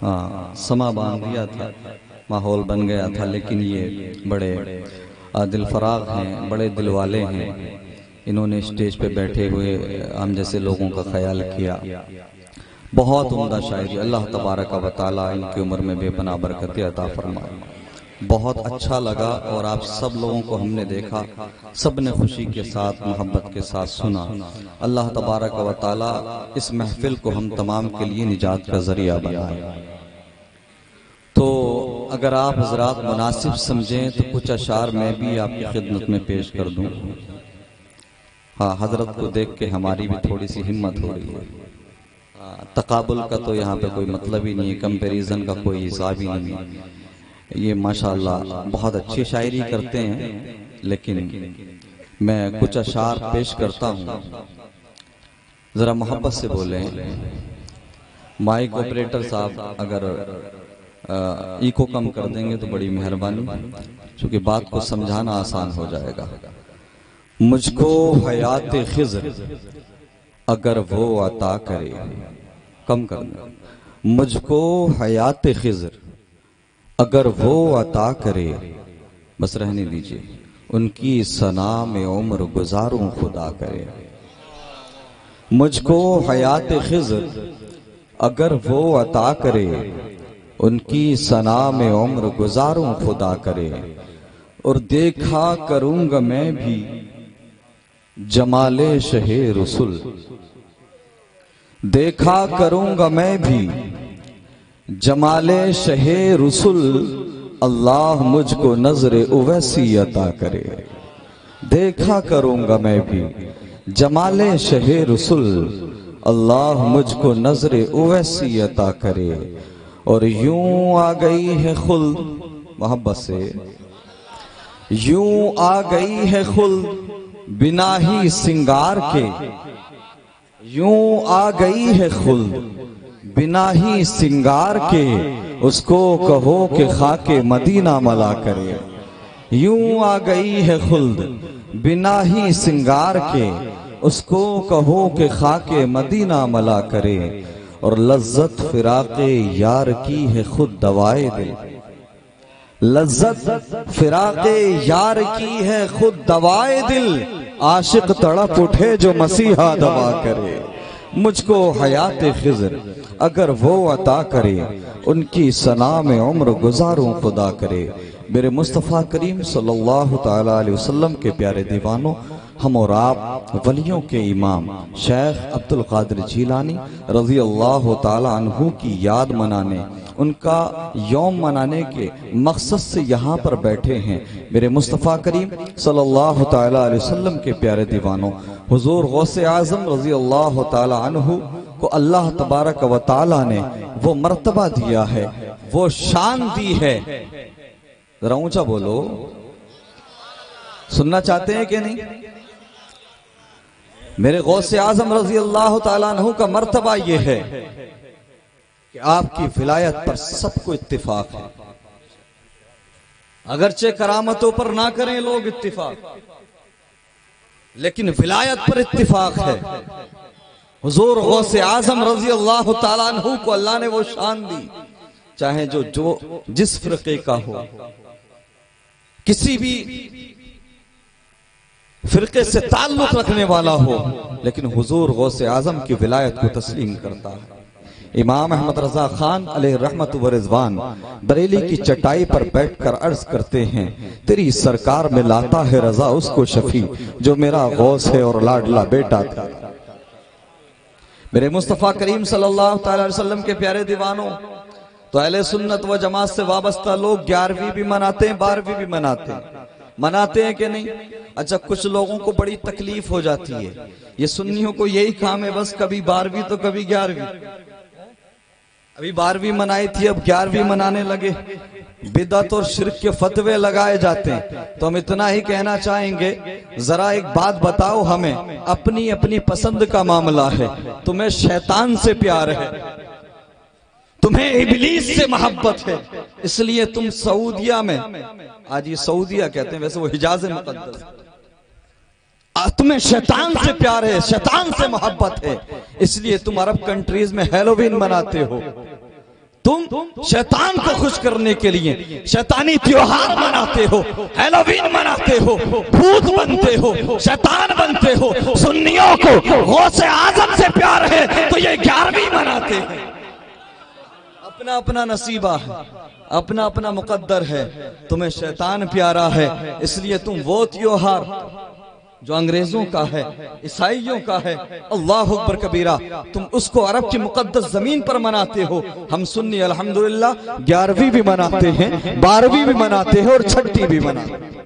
हाँ, समा बांध दिया था, माहौल बन गया था, लेकिन ये बड़े दिल फराग हैं, बड़े दिल वाले हैं। इन्होंने स्टेज पे बैठे हुए हम जैसे लोगों का ख्याल किया। बहुत उम्दा शायरी, अल्लाह तबारक व तआला इनकी उम्र में बेपनाह बरकत अता फरमाए। बहुत अच्छा लगा और आप सब लोगों को हमने देखा, सब ने खुशी के साथ मोहब्बत के साथ सुना। अल्लाह तबारक व तआला इस महफिल को हम तमाम के लिए निजात का जरिया बनाए। तो अगर आप हजरात मुनासिब समझें तो कुछ अशार मैं भी आपकी खिदमत में पेश कर दूं। हाँ, हजरत को देख के हमारी भी थोड़ी सी हिम्मत हो रही है। तकाबुल का तो यहाँ पे कोई मतलब ही नहीं है, कंपैरिजन का कोई हिसाब ही नहीं है। ये माशाअल्लाह बहुत अच्छी शायरी करते हैं, लेकिन मैं कुछ अशार पेश करता हूँ, ज़रा मोहब्बत से बोलें। माइक ऑपरेटर साहब अगर इको कम कर देंगे तो बड़ी मेहरबानी, क्योंकि बात को समझाना आसान हो जाएगा। मुझको हयात खिज़र अगर वो अता करे, कम कर दो। मुझको हयात खिज़र अगर वो अता करे, बस रहने दीजिए। उनकी सना में उम्र गुजारूं खुदा करे। मुझको हयात खिज़र अगर वो अता करे, उनकी सना में उम्र गुजारूं खुदा करे। और देखा करूंगा मैं भी जमाले शहे रसूल, देखा करूंगा मैं भी जमाले शहे रसूल। अल्लाह मुझको नजरे उवैसी अता करे। देखा करूंगा मैं भी जमाले शहे रसूल, अल्लाह मुझको नजरे उवैसी अता करे। और यूं आ गई है खुल्द, मोहब्बत से, यूं आ गई है खुल्द बिना ही सिंगार के, यूं आ गई है खुल्द बिना ही सिंगार के। उसको कहो कि खाके मदीना मला करे। यूं आ गई है खुल्द बिना ही सिंगार के, उसको कहो कि खाके मदीना मला करे। और लज्जत फिराके यार की है खुद दवाए दिल, लज्जत फिराके यार की है खुद दवाए दिल। आशिक तड़प उठे जो मसीहा दवा करे। मुझको हयात खिज़र अगर वो अता करे, उनकी सना में उम्र गुजारूं खुदा करे। मेरे मुस्तफ़ा करीम सल्लल्लाहु ताला अलैहि वसल्लम के प्यारे दीवानों, हम और आप वलियों के इमाम शेख अब्दुल कादिर जीलानी रज़ी अल्लाह ताला अन्हु की याद मनाने, उनका यौम मनाने के मकसद से यहाँ पर बैठे हैं। मेरे मुस्तफ़ा करीम सल्लल्लाहु ताला अलैहि वसल्लम के प्यारे दीवानों, हुजूर गौसे आज़म रज़ी अल्लाह ताला अन्हु को अल्लाह तबारक व ताला ने वो मर्तबा दिया है, वो शान दी है। जरा ऊंचा बोलो, सुनना चाहते हैं कि नहीं? मेरे गौसे आज़म रज़ी अल्लाह ताला अन्हु का मर्तबा ये है कि आपकी विलायत पर सबको इत्तिफाक है। अगरचे करामतों पर ना करें लोग इत्तिफाक, लेकिन विलायत पर इत्तिफाक है। हुजूर गौसे आज़म रज़ी अल्लाह ताला अन्हु को अल्लाह ने वो शान दी, चाहे जो जिस फिरके का हो, किसी भी फिरके से ताल्लुक रखने वाला हो, लेकिन हुजूर गौसे आज़म की विलायत को तस्लीम करता है। इमाम अहमद रजा खान अलैहि रहमत व रिज़वान बरेली की चटाई पर बैठकर अर्ज करते हैं, तेरी सरकार में लाता है रजा उसको शफी जो मेरा गौस है और लाडला बेटा था। मेरे मुस्तफ़ा करीम सल्लल्लाहु अलैहि वसल्लम के प्यारे दीवानों, तो अहले सुन्नत व जमात से वाबस्ता लोग 11वीं भी मनाते हैं, 12वीं भी मनाते हैं कि नहीं? अच्छा, कुछ लोगों को बड़ी तकलीफ हो जाती है, ये सुन्नियों को यही काम है बस, कभी 12वीं तो कभी 11वीं। अभी 12वीं मनाई थी, अब 11वीं मनाने लगे। बिदअत और शिर्क के फतवे लगाए जाते हैं। तो हम इतना ही कहना चाहेंगे, जरा एक बात बताओ हमें, अपनी अपनी पसंद का मामला है। तुम्हें शैतान से प्यार है, तुम्हें इब्लीस से मोहब्बत है, इसलिए तुम सऊदिया में, आज ये सऊदिया कहते हैं, वैसे वो हिजाज मुकद्दस, तुम्हें शैतान से प्यार है, शैतान से मोहब्बत है, इसलिए तुम अरब कंट्रीज में हैलोवीन मनाते हो। तुम शैतान को खुश करने के लिए शैतानी त्योहार मनाते हो, हैलोवीन मनाते हो, भूत बनते हो, शैतान बनते हो। सुन्नियों को गौसे आज़म से प्यार है तो ये 11वीं मनाते हैं। अपना अपना नसीबा है, अपना अपना मुकद्दर है। तुम्हें शैतान प्यारा है, इसलिए तुम वो त्योहार जो अंग्रेजों का है, ईसाइयों का है, अल्लाह अकबर कबीरा, तुम उसको अरब की मुकद्दस जमीन पर मनाते हो। हम सुन्नी अल्हम्दुलिल्लाह 11वीं भी मनाते हैं, 12वीं भी मनाते हैं और 6ठी भी मनाते हैं।